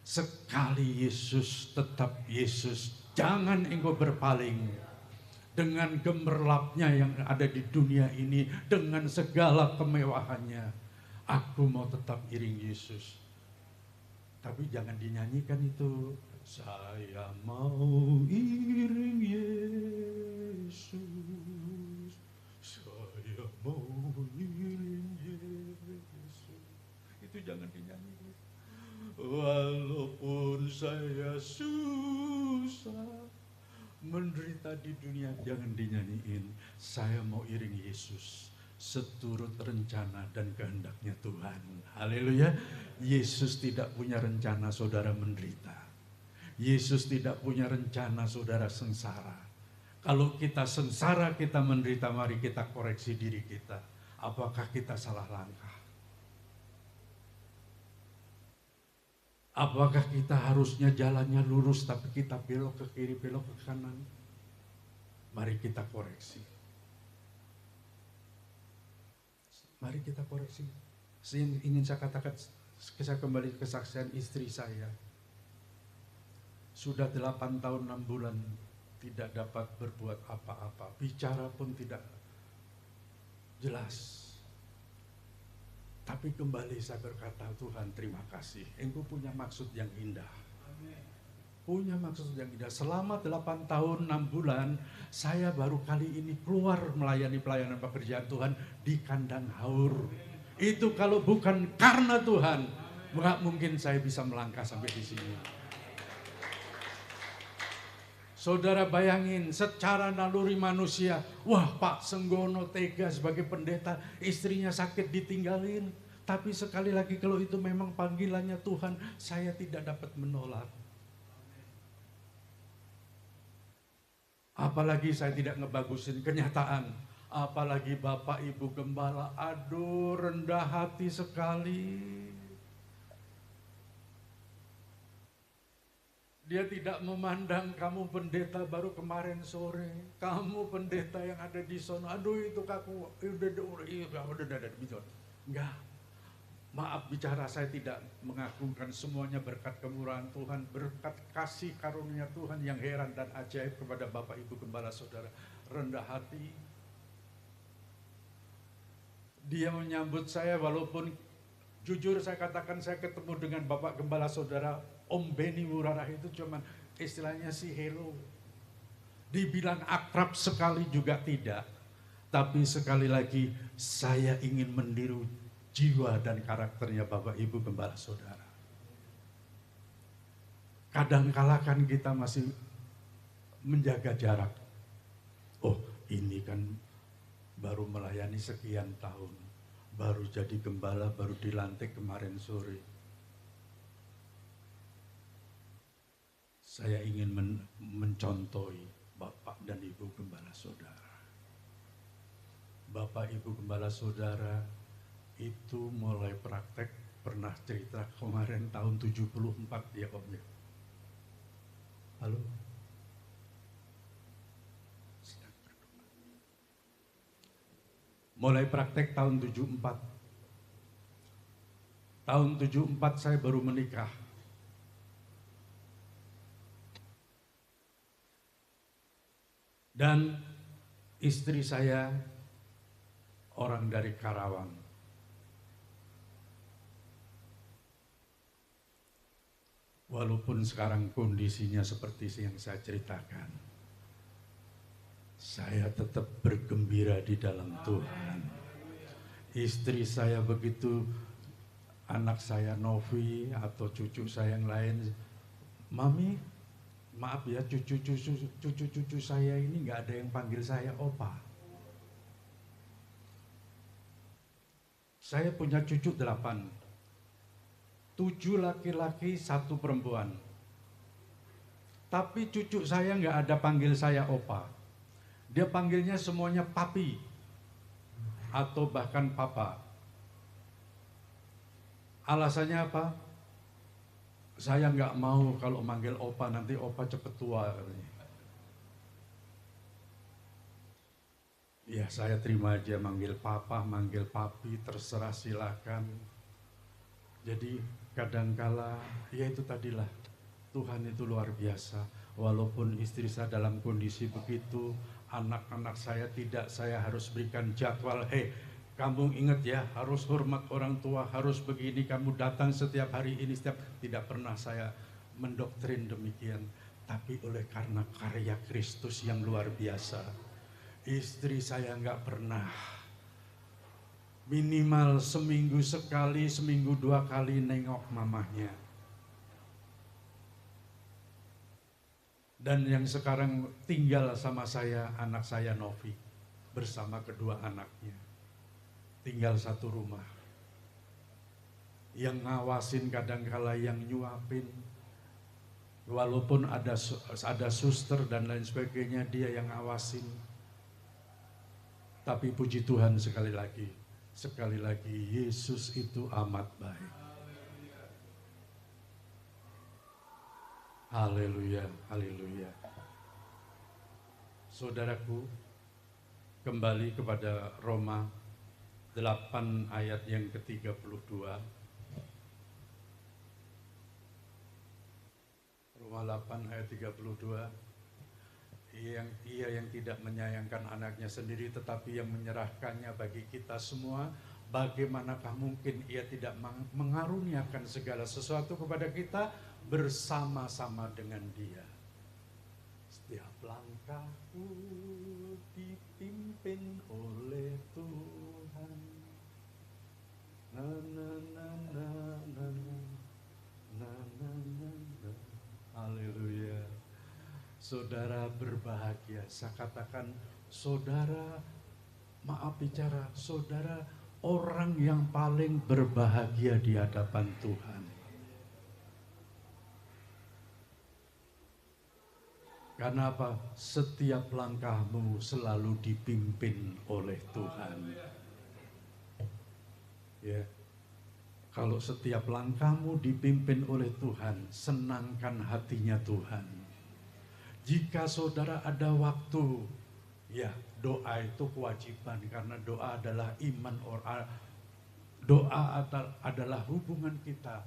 Sekali Yesus, tetap Yesus. Jangan engkau berpaling. Dengan gemerlapnya yang ada di dunia ini, dengan segala kemewahannya, aku mau tetap iring Yesus. Tapi jangan dinyanyikan itu. Saya mau iring Yesus, saya mau iring Yesus. Itu jangan dinyanyikan. Walaupun saya susah, menderita di dunia, jangan dinyanyiin. Saya mau iring Yesus seturut rencana dan kehendaknya Tuhan. Haleluya. Yesus tidak punya rencana saudara menderita. Yesus tidak punya rencana saudara sengsara. Kalau kita sengsara, kita menderita, mari kita koreksi diri kita. Apakah kita salah langkah? Apakah kita harusnya jalannya lurus tapi kita belok ke kiri, belok ke kanan? Mari kita koreksi. Mari kita koreksi. Ingin saya katakan, saya kembali ke kesaksian istri saya. Sudah 8 tahun 6 bulan tidak dapat berbuat apa-apa. Bicara pun tidak jelas. Tapi kembali saya berkata, Tuhan terima kasih. Engkau punya maksud yang indah. Punya maksud yang indah. Selama 8 tahun 6 bulan, saya baru kali ini keluar melayani pelayanan pekerjaan Tuhan di kandang haur. Itu kalau bukan karena Tuhan, nggak mungkin saya bisa melangkah sampai di sini. Saudara bayangin, secara naluri manusia, wah Pak Senggono tega sebagai pendeta, istrinya sakit ditinggalin. Tapi sekali lagi kalau itu memang panggilannya Tuhan, saya tidak dapat menolak. Apalagi saya tidak ngebagusin kenyataan. Apalagi Bapak Ibu Gembala, aduh rendah hati sekali. Dia tidak memandang kamu pendeta baru kemarin sore, kamu pendeta yang ada di sono, aduh itu kaku, udah enggak. Maaf bicara, saya tidak mengagungkan semuanya berkat kemurahan Tuhan, berkat kasih karunia Tuhan yang heran dan ajaib kepada Bapak Ibu Gembala Saudara. Rendah hati. Dia menyambut saya walaupun jujur saya katakan saya ketemu dengan Bapak Gembala Saudara Om Beni Wurarah itu cuman istilahnya sih hello. Dibilang akrab sekali juga tidak. Tapi sekali lagi saya ingin meniru jiwa dan karakternya Bapak Ibu Gembala Saudara. Kadangkala kan kita masih menjaga jarak. Oh ini kan baru melayani sekian tahun. Baru jadi gembala, baru dilantik kemarin sore. Saya ingin mencontohi Bapak dan Ibu Gembala Saudara. Bapak Ibu Gembala Saudara itu mulai praktek, pernah cerita kemarin tahun 74 dia Om ya. Halo? Sedang berdoa. Mulai praktek tahun 74. Tahun 74 saya baru menikah. Dan istri saya orang dari Karawang. Walaupun sekarang kondisinya seperti yang saya ceritakan, saya tetap bergembira di dalam Tuhan. Istri saya begitu, anak saya Novi atau cucu saya yang lain, Mami, maaf ya cucu-cucu saya ini nggak ada yang panggil saya opa. Saya punya cucu 8. 7 laki-laki, 1 perempuan. Tapi cucu saya nggak ada panggil saya opa. Dia panggilnya semuanya papi atau bahkan papa. Alasannya apa? Saya nggak mau kalau manggil opa, nanti opa cepet tua katanya. Ya saya terima aja manggil papa, manggil papi, terserah silakan. Jadi kadangkala ya itu tadilah, Tuhan itu luar biasa. Walaupun istri saya dalam kondisi begitu, anak-anak saya tidak saya harus berikan jadwal, Kamu ingat ya, harus hormat orang tua, harus begini, kamu datang setiap hari ini, tidak pernah saya mendoktrin demikian. Tapi oleh karena karya Kristus yang luar biasa, istri saya nggak pernah minimal seminggu sekali, seminggu 2 kali nengok mamahnya. Dan yang sekarang tinggal sama saya, anak saya Novi, bersama kedua anaknya. Tinggal satu rumah. Yang ngawasin kadangkala yang nyuapin. Walaupun ada suster dan lain sebagainya, dia yang ngawasin. Tapi puji Tuhan sekali lagi, Yesus itu amat baik. Haleluya, haleluya. Saudaraku, kembali kepada Roma 8 ayat yang ke-32. Roma 8 ayat 32. Ia yang tidak menyayangkan anaknya sendiri tetapi yang menyerahkannya bagi kita semua, bagaimanakah mungkin ia tidak mengaruniakan segala sesuatu kepada kita bersama-sama dengan dia. Setiap langkahku dipimpin oleh Tuhan. Na na na na na na na na na. Haleluya. Saudara berbahagia. Saya katakan saudara, maaf bicara, saudara orang yang paling berbahagia di hadapan Tuhan. Karena apa? Setiap langkahmu selalu dipimpin oleh Tuhan. Ya. Kalau setiap langkahmu dipimpin oleh Tuhan, senangkan hatinya Tuhan. Jika saudara ada waktu, ya doa itu kewajiban karena doa adalah iman, doa adalah hubungan kita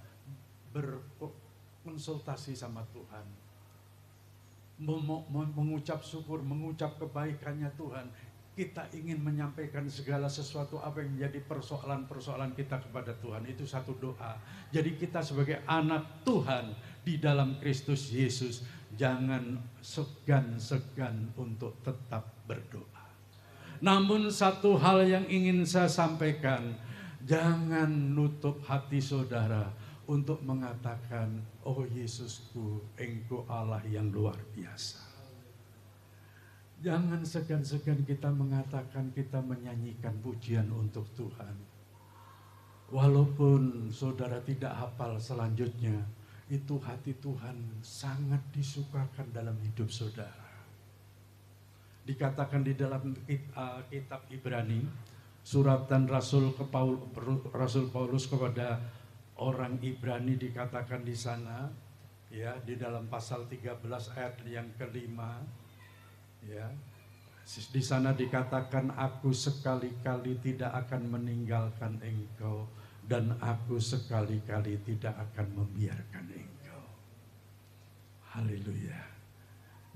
berkonsultasi sama Tuhan. Mengucap syukur, mengucap kebaikannya Tuhan. Kita ingin menyampaikan segala sesuatu apa yang menjadi persoalan-persoalan kita kepada Tuhan. Itu satu doa. Jadi kita sebagai anak Tuhan di dalam Kristus Yesus, jangan segan-segan untuk tetap berdoa. Namun satu hal yang ingin saya sampaikan, jangan nutup hati saudara untuk mengatakan, oh Yesusku, Engkau Allah yang luar biasa. Jangan segan-segan kita mengatakan, kita menyanyikan pujian untuk Tuhan. Walaupun saudara tidak hafal selanjutnya, itu hati Tuhan sangat disukakan dalam hidup saudara. Dikatakan di dalam kitab Ibrani, suratan Rasul Paulus kepada orang Ibrani, dikatakan di sana, ya, di dalam pasal 13 ayat yang ke-5, ya, di sana dikatakan, aku sekali-kali tidak akan meninggalkan engkau dan aku sekali-kali tidak akan membiarkan engkau. Haleluya.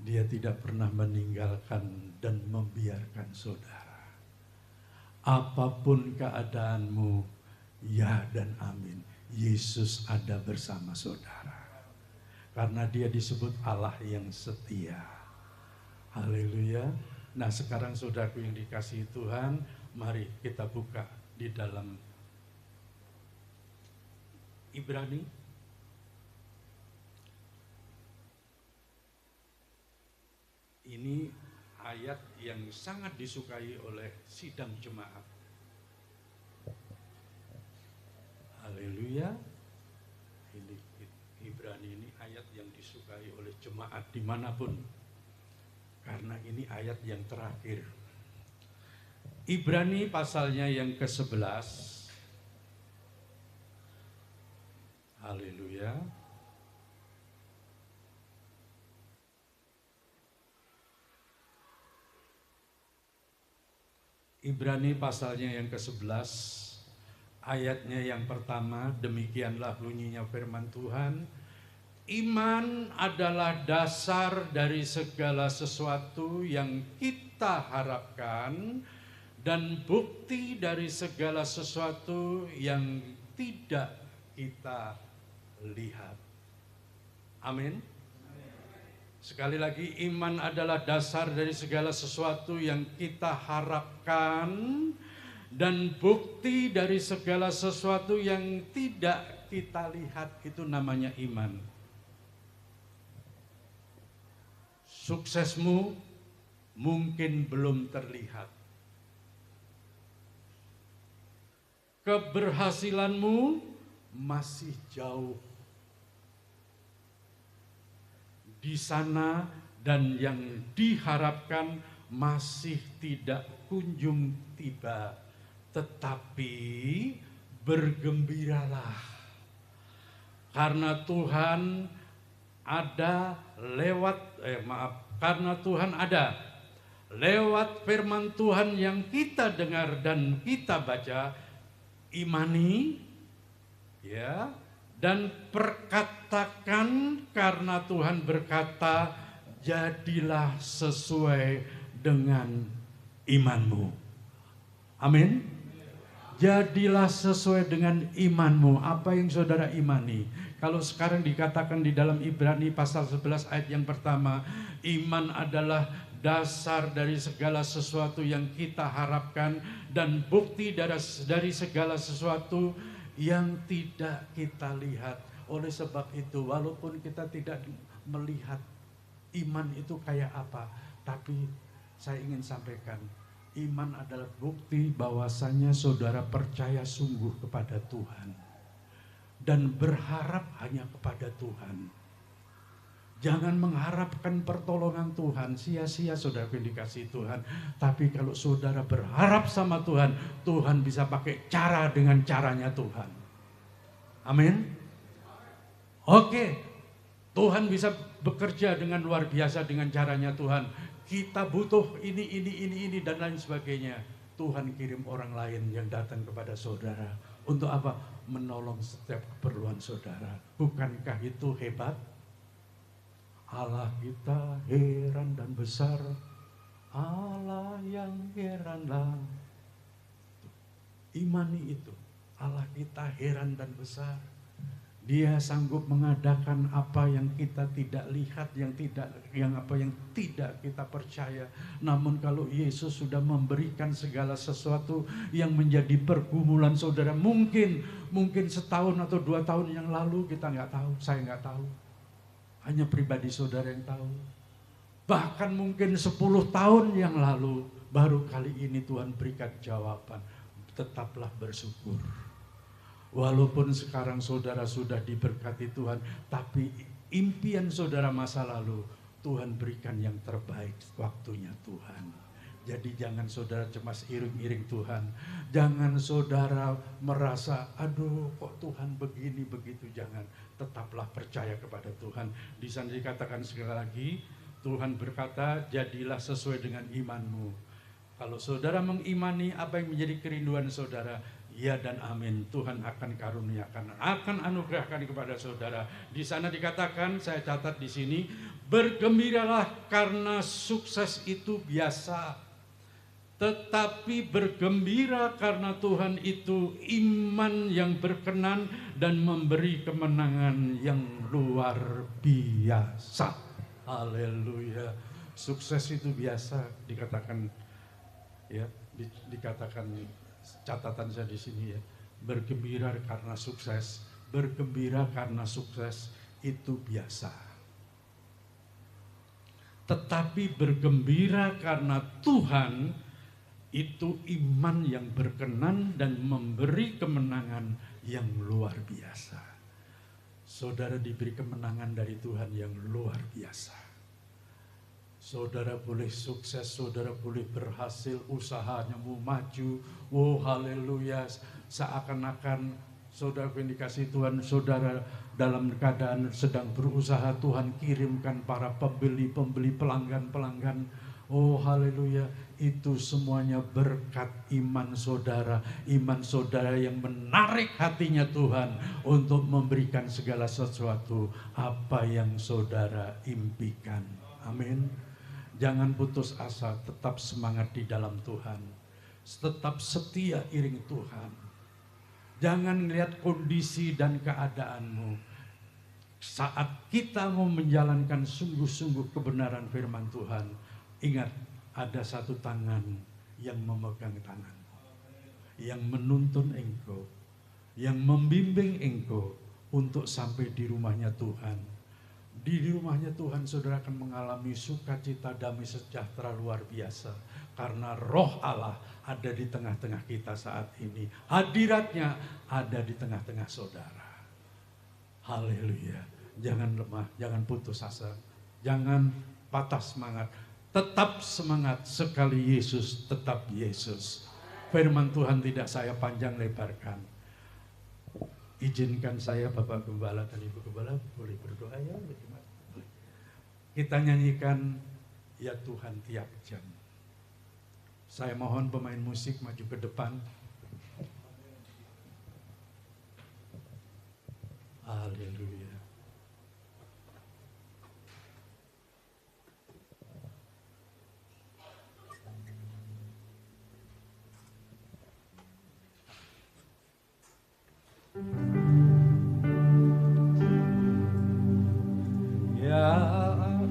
Dia tidak pernah meninggalkan dan membiarkan saudara. Apapun keadaanmu, ya dan amin, Yesus ada bersama saudara. Karena dia disebut Allah yang setia. Haleluya. Nah sekarang saudaraku yang dikasihi Tuhan, mari kita buka di dalam Ibrani. Ini ayat yang sangat disukai oleh sidang jemaat. Haleluya. Ini Ibrani ini ayat yang disukai oleh jemaat dimanapun. Karena ini ayat yang terakhir. Ibrani pasalnya yang ke-11. Haleluya. Ibrani pasalnya yang ke-11, ayatnya yang pertama, demikianlah bunyinya firman Tuhan. Iman adalah dasar dari segala sesuatu yang kita harapkan dan bukti dari segala sesuatu yang tidak kita lihat. Amin. Sekali lagi, iman adalah dasar dari segala sesuatu yang kita harapkan dan bukti dari segala sesuatu yang tidak kita lihat. Itu namanya iman. Suksesmu mungkin belum terlihat. Keberhasilanmu masih jauh di sana, dan yang diharapkan masih tidak kunjung tiba. Tetapi bergembiralah, karena Tuhan ada karena Tuhan ada lewat firman Tuhan yang kita dengar dan kita baca, imani, ya, dan perkatakan, karena Tuhan berkata, jadilah sesuai dengan imanmu. Amin. Jadilah sesuai dengan imanmu. Apa yang saudara imani? Kalau sekarang dikatakan di dalam Ibrani pasal 11 ayat yang pertama, iman adalah dasar dari segala sesuatu yang kita harapkan dan bukti dari segala sesuatu yang tidak kita lihat. Oleh sebab itu, walaupun kita tidak melihat iman itu kayak apa, tapi saya ingin sampaikan, iman adalah bukti bahwasanya saudara percaya sungguh kepada Tuhan dan berharap hanya kepada Tuhan. Jangan mengharapkan pertolongan Tuhan, sia-sia saudara dikasih Tuhan. Tapi kalau saudara berharap sama Tuhan, Tuhan bisa pakai cara dengan caranya Tuhan. Amin. Oke, Tuhan bisa bekerja dengan luar biasa dengan caranya Tuhan. Kita butuh ini dan lain sebagainya. Tuhan kirim orang lain yang datang kepada saudara. Untuk apa? Menolong setiap keperluan saudara. Bukankah itu hebat? Allah kita heran dan besar, Allah yang heranlah. Imani itu, Allah kita heran dan besar. Dia sanggup mengadakan apa yang kita tidak lihat, yang tidak kita percaya. Namun kalau Yesus sudah memberikan segala sesuatu yang menjadi pergumulan saudara, mungkin setahun atau 2 tahun yang lalu kita nggak tahu, saya nggak tahu. Hanya pribadi saudara yang tahu. Bahkan mungkin 10 tahun yang lalu, baru kali ini Tuhan berikan jawaban. Tetaplah bersyukur. Walaupun sekarang saudara sudah diberkati Tuhan, tapi impian saudara masa lalu, Tuhan berikan yang terbaik waktunya Tuhan. Jadi jangan saudara cemas iring-iring Tuhan. Jangan saudara merasa, aduh kok Tuhan begini begitu. Jangan, tetaplah percaya kepada Tuhan. Di sana dikatakan sekali lagi, Tuhan berkata, jadilah sesuai dengan imanmu. Kalau saudara mengimani apa yang menjadi kerinduan saudara, ya dan amin, Tuhan akan karuniakan, akan anugerahkan kepada saudara. Di sana dikatakan, saya catat di sini, bergembiralah karena sukses itu biasa. Tetapi bergembira karena Tuhan itu iman yang berkenan dan memberi kemenangan yang luar biasa. Haleluya. Sukses itu biasa dikatakan, ya, dikatakan catatan saya di sini, ya. Bergembira karena sukses, bergembira karena sukses itu biasa. Tetapi bergembira karena Tuhan itu iman yang berkenan dan memberi kemenangan yang luar biasa. Saudara diberi kemenangan dari Tuhan yang luar biasa. Saudara boleh sukses, saudara boleh berhasil, usahanya mau maju. Oh haleluya, seakan-akan saudara yang dikasih Tuhan, saudara dalam keadaan sedang berusaha, Tuhan kirimkan para pembeli-pembeli, pelanggan-pelanggan. Oh haleluya, itu semuanya berkat iman saudara yang menarik hatinya Tuhan untuk memberikan segala sesuatu apa yang saudara impikan. Amin. Jangan putus asa, tetap semangat di dalam Tuhan. tetap setia iring Tuhan. Jangan lihat kondisi dan keadaanmu. Saat kita mau menjalankan sungguh-sungguh kebenaran firman Tuhan, ingat ada satu tangan yang memegang tanganmu, yang menuntun engkau, yang membimbing engkau untuk sampai di rumahnya Tuhan. Di rumahnya Tuhan saudara akan mengalami sukacita, damai sejahtera luar biasa. Karena roh Allah ada di tengah-tengah kita saat ini. Hadiratnya ada di tengah-tengah saudara. Haleluya. Jangan lemah, jangan putus asa. Jangan patah semangat. Tetap semangat sekali Yesus, tetap Yesus. Firman Tuhan tidak saya panjang lebarkan. Izinkan saya Bapak Gembala dan Ibu Gembala boleh berdoa ya. Kita nyanyikan Ya Tuhan tiap jam. Saya mohon pemain musik maju ke depan. Haleluya.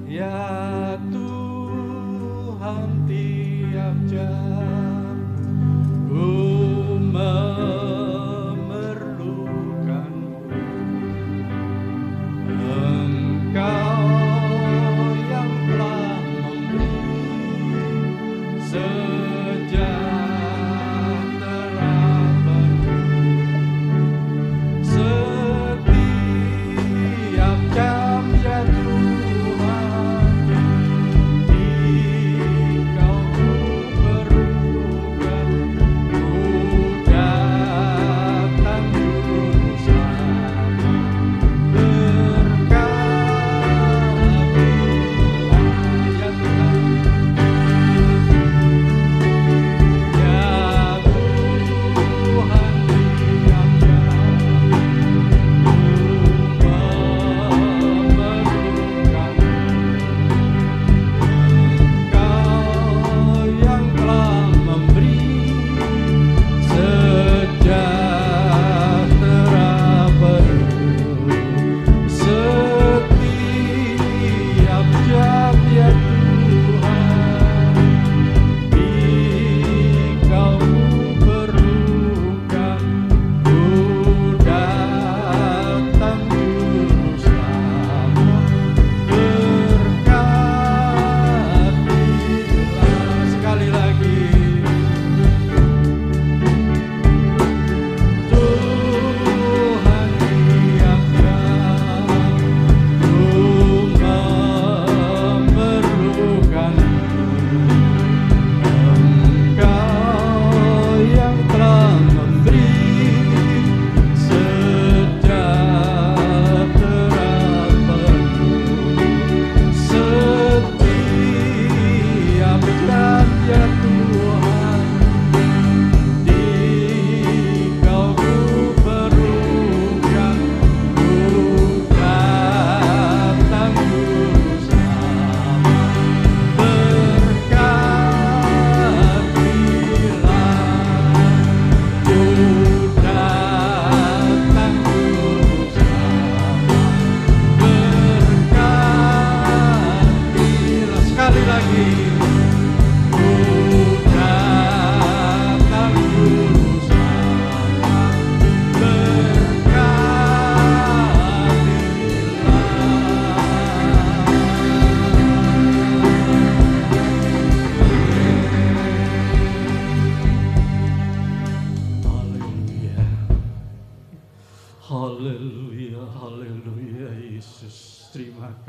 Ya Tuhan tiap jam ku memerlukanmu. Engkau yang telah memberi sejahtera penuh setiap jam ya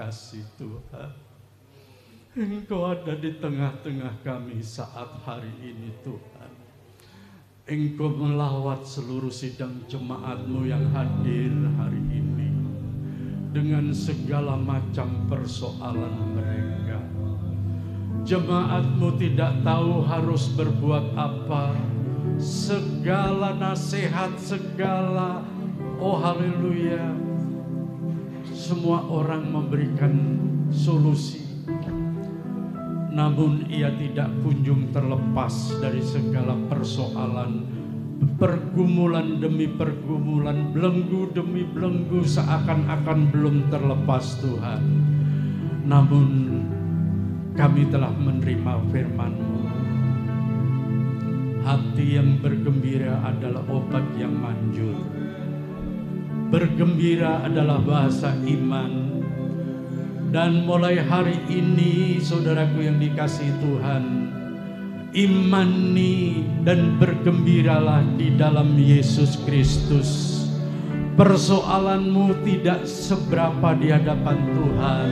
kasih Tuhan. Engkau ada di tengah-tengah kami saat hari ini Tuhan. Engkau melawat seluruh sidang jemaat-Mu yang hadir hari ini dengan segala macam persoalan mereka. Jemaat-Mu tidak tahu harus berbuat apa. Segala nasihat, segala haleluya, semua orang memberikan solusi. namun ia tidak kunjung terlepas dari segala persoalan, pergumulan demi pergumulan, belenggu demi belenggu seakan-akan belum terlepas Tuhan. Namun kami telah menerima firman-Mu. Hati yang bergembira adalah obat yang manjur. Bergembira adalah bahasa iman. Dan mulai hari ini, saudaraku yang dikasihi Tuhan, imani dan bergembiralah di dalam Yesus Kristus. Persoalanmu tidak seberapa di hadapan Tuhan.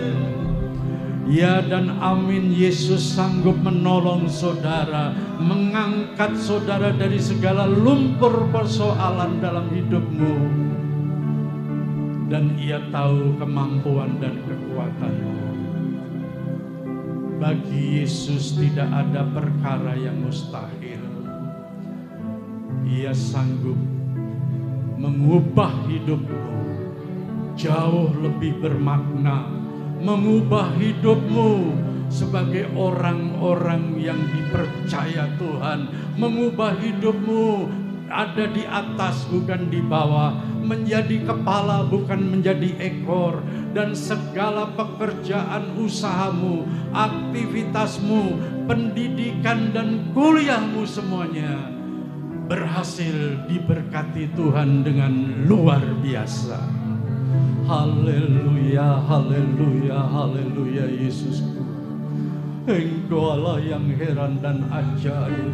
Ya dan amin, Yesus sanggup menolong saudara, mengangkat saudara dari segala lumpur persoalan dalam hidupmu. Dan ia tahu kemampuan dan kekuatanmu. Bagi Yesus tidak ada perkara yang mustahil. Ia sanggup mengubah hidupmu jauh lebih bermakna, mengubah hidupmu sebagai orang-orang yang dipercaya Tuhan, mengubah hidupmu ada di atas bukan di bawah, menjadi kepala bukan menjadi ekor, dan segala pekerjaan usahamu, aktivitasmu, pendidikan dan kuliahmu semuanya berhasil diberkati Tuhan dengan luar biasa. Haleluya, haleluya, haleluya Yesusku. Engkau Allah yang heran dan ajaib.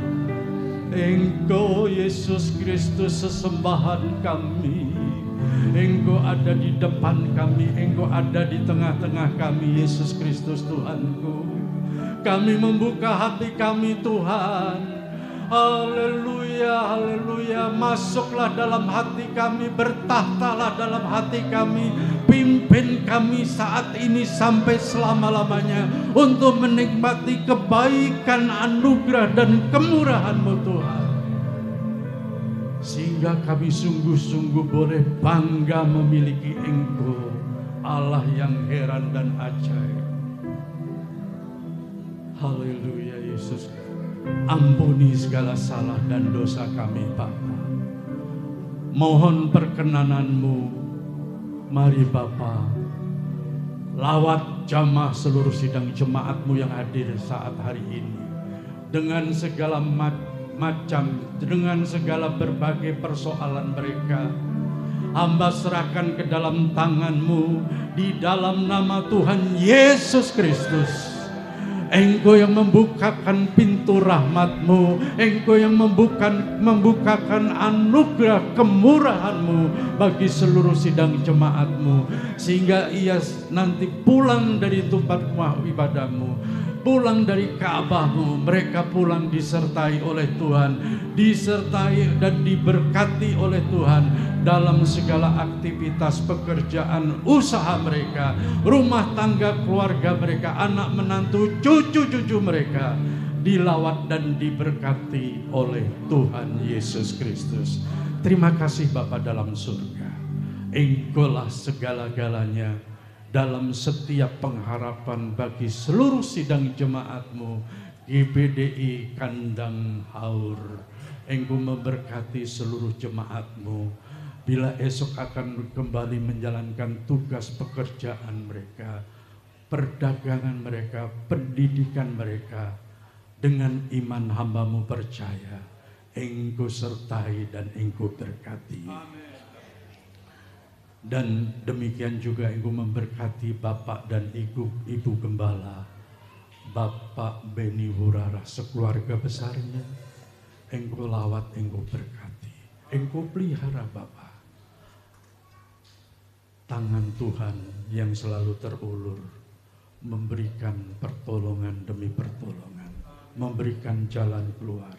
Engkau Yesus Kristus sesembahan kami. Engkau ada di depan kami, Engkau ada di tengah-tengah kami, Yesus Kristus Tuhanku. Kami membuka hati kami Tuhan. Haleluya, haleluya. Masuklah dalam hati kami, bertahtalah dalam hati kami, pimpin kami saat ini sampai selama-lamanya untuk menikmati kebaikan, anugerah dan kemurahan-Mu Tuhan. Sehingga kami sungguh-sungguh boleh bangga memiliki Engkau, Allah yang heran dan ajaib. Haleluya Yesus. Ampuni segala salah dan dosa kami Bapa. Mohon perkenanan-Mu. Mari Bapa, lawat jamaah seluruh sidang jemaat-Mu yang hadir saat hari ini. Dengan segala macam, dengan segala berbagai persoalan mereka, hamba serahkan ke dalam tangan-Mu di dalam nama Tuhan Yesus Kristus. Engkau yang membukakan pintu rahmat-Mu, Engkau yang membukakan anugerah kemurahan-Mu bagi seluruh sidang jemaat-Mu, sehingga ia nanti pulang dari tempat ibadah-Mu, pulang dari Ka'bah-Mu, mereka pulang disertai oleh Tuhan, disertai dan diberkati oleh Tuhan dalam segala aktivitas pekerjaan usaha mereka, rumah tangga keluarga mereka, anak menantu, cucu-cucu mereka dilawat dan diberkati oleh Tuhan Yesus Kristus. Terima kasih Bapa dalam surga. Engkaulah segala-galanya dalam setiap pengharapan bagi seluruh sidang jemaat-Mu GBDI Kandang Haur. Engkau memberkati seluruh jemaat-Mu bila esok akan kembali menjalankan tugas pekerjaan mereka, perdagangan mereka, pendidikan mereka. Dengan iman hamba-Mu percaya, Engkau sertai dan Engkau berkati. Dan demikian juga Engkau memberkati Bapak dan Ibu Gembala, Bapak Beni Hurara sekeluarga besarnya. Engkau lawat, Engkau berkati, Engkau pelihara Bapak. Tangan Tuhan yang selalu terulur, memberikan pertolongan demi pertolongan, memberikan jalan keluar,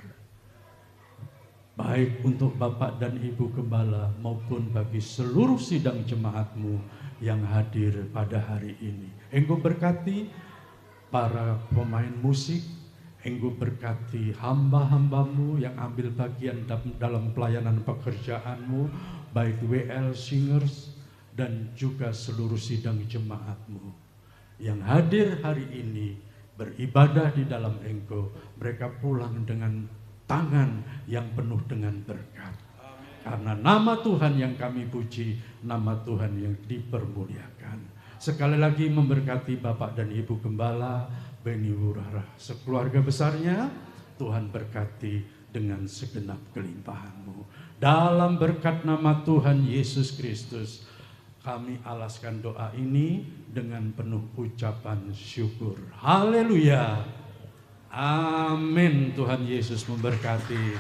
baik untuk Bapak dan Ibu Gembala maupun bagi seluruh sidang jemaat-Mu yang hadir pada hari ini. Engkau berkati para pemain musik, Engkau berkati hamba-hamba-Mu yang ambil bagian dalam pelayanan pekerjaan-Mu, baik WL Singers dan juga seluruh sidang jemaat-Mu yang hadir hari ini beribadah di dalam Engkau, mereka pulang dengan tangan yang penuh dengan berkat. Karena nama Tuhan yang kami puji, nama Tuhan yang dipermuliakan. Sekali lagi memberkati Bapak dan Ibu Gembala, Beni Wurara, sekeluarga besarnya, Tuhan berkati dengan segenap kelimpahan-Mu. Dalam berkat nama Tuhan Yesus Kristus, kami alaskan doa ini dengan penuh ucapan syukur. Haleluya. Amin. Tuhan Yesus memberkati.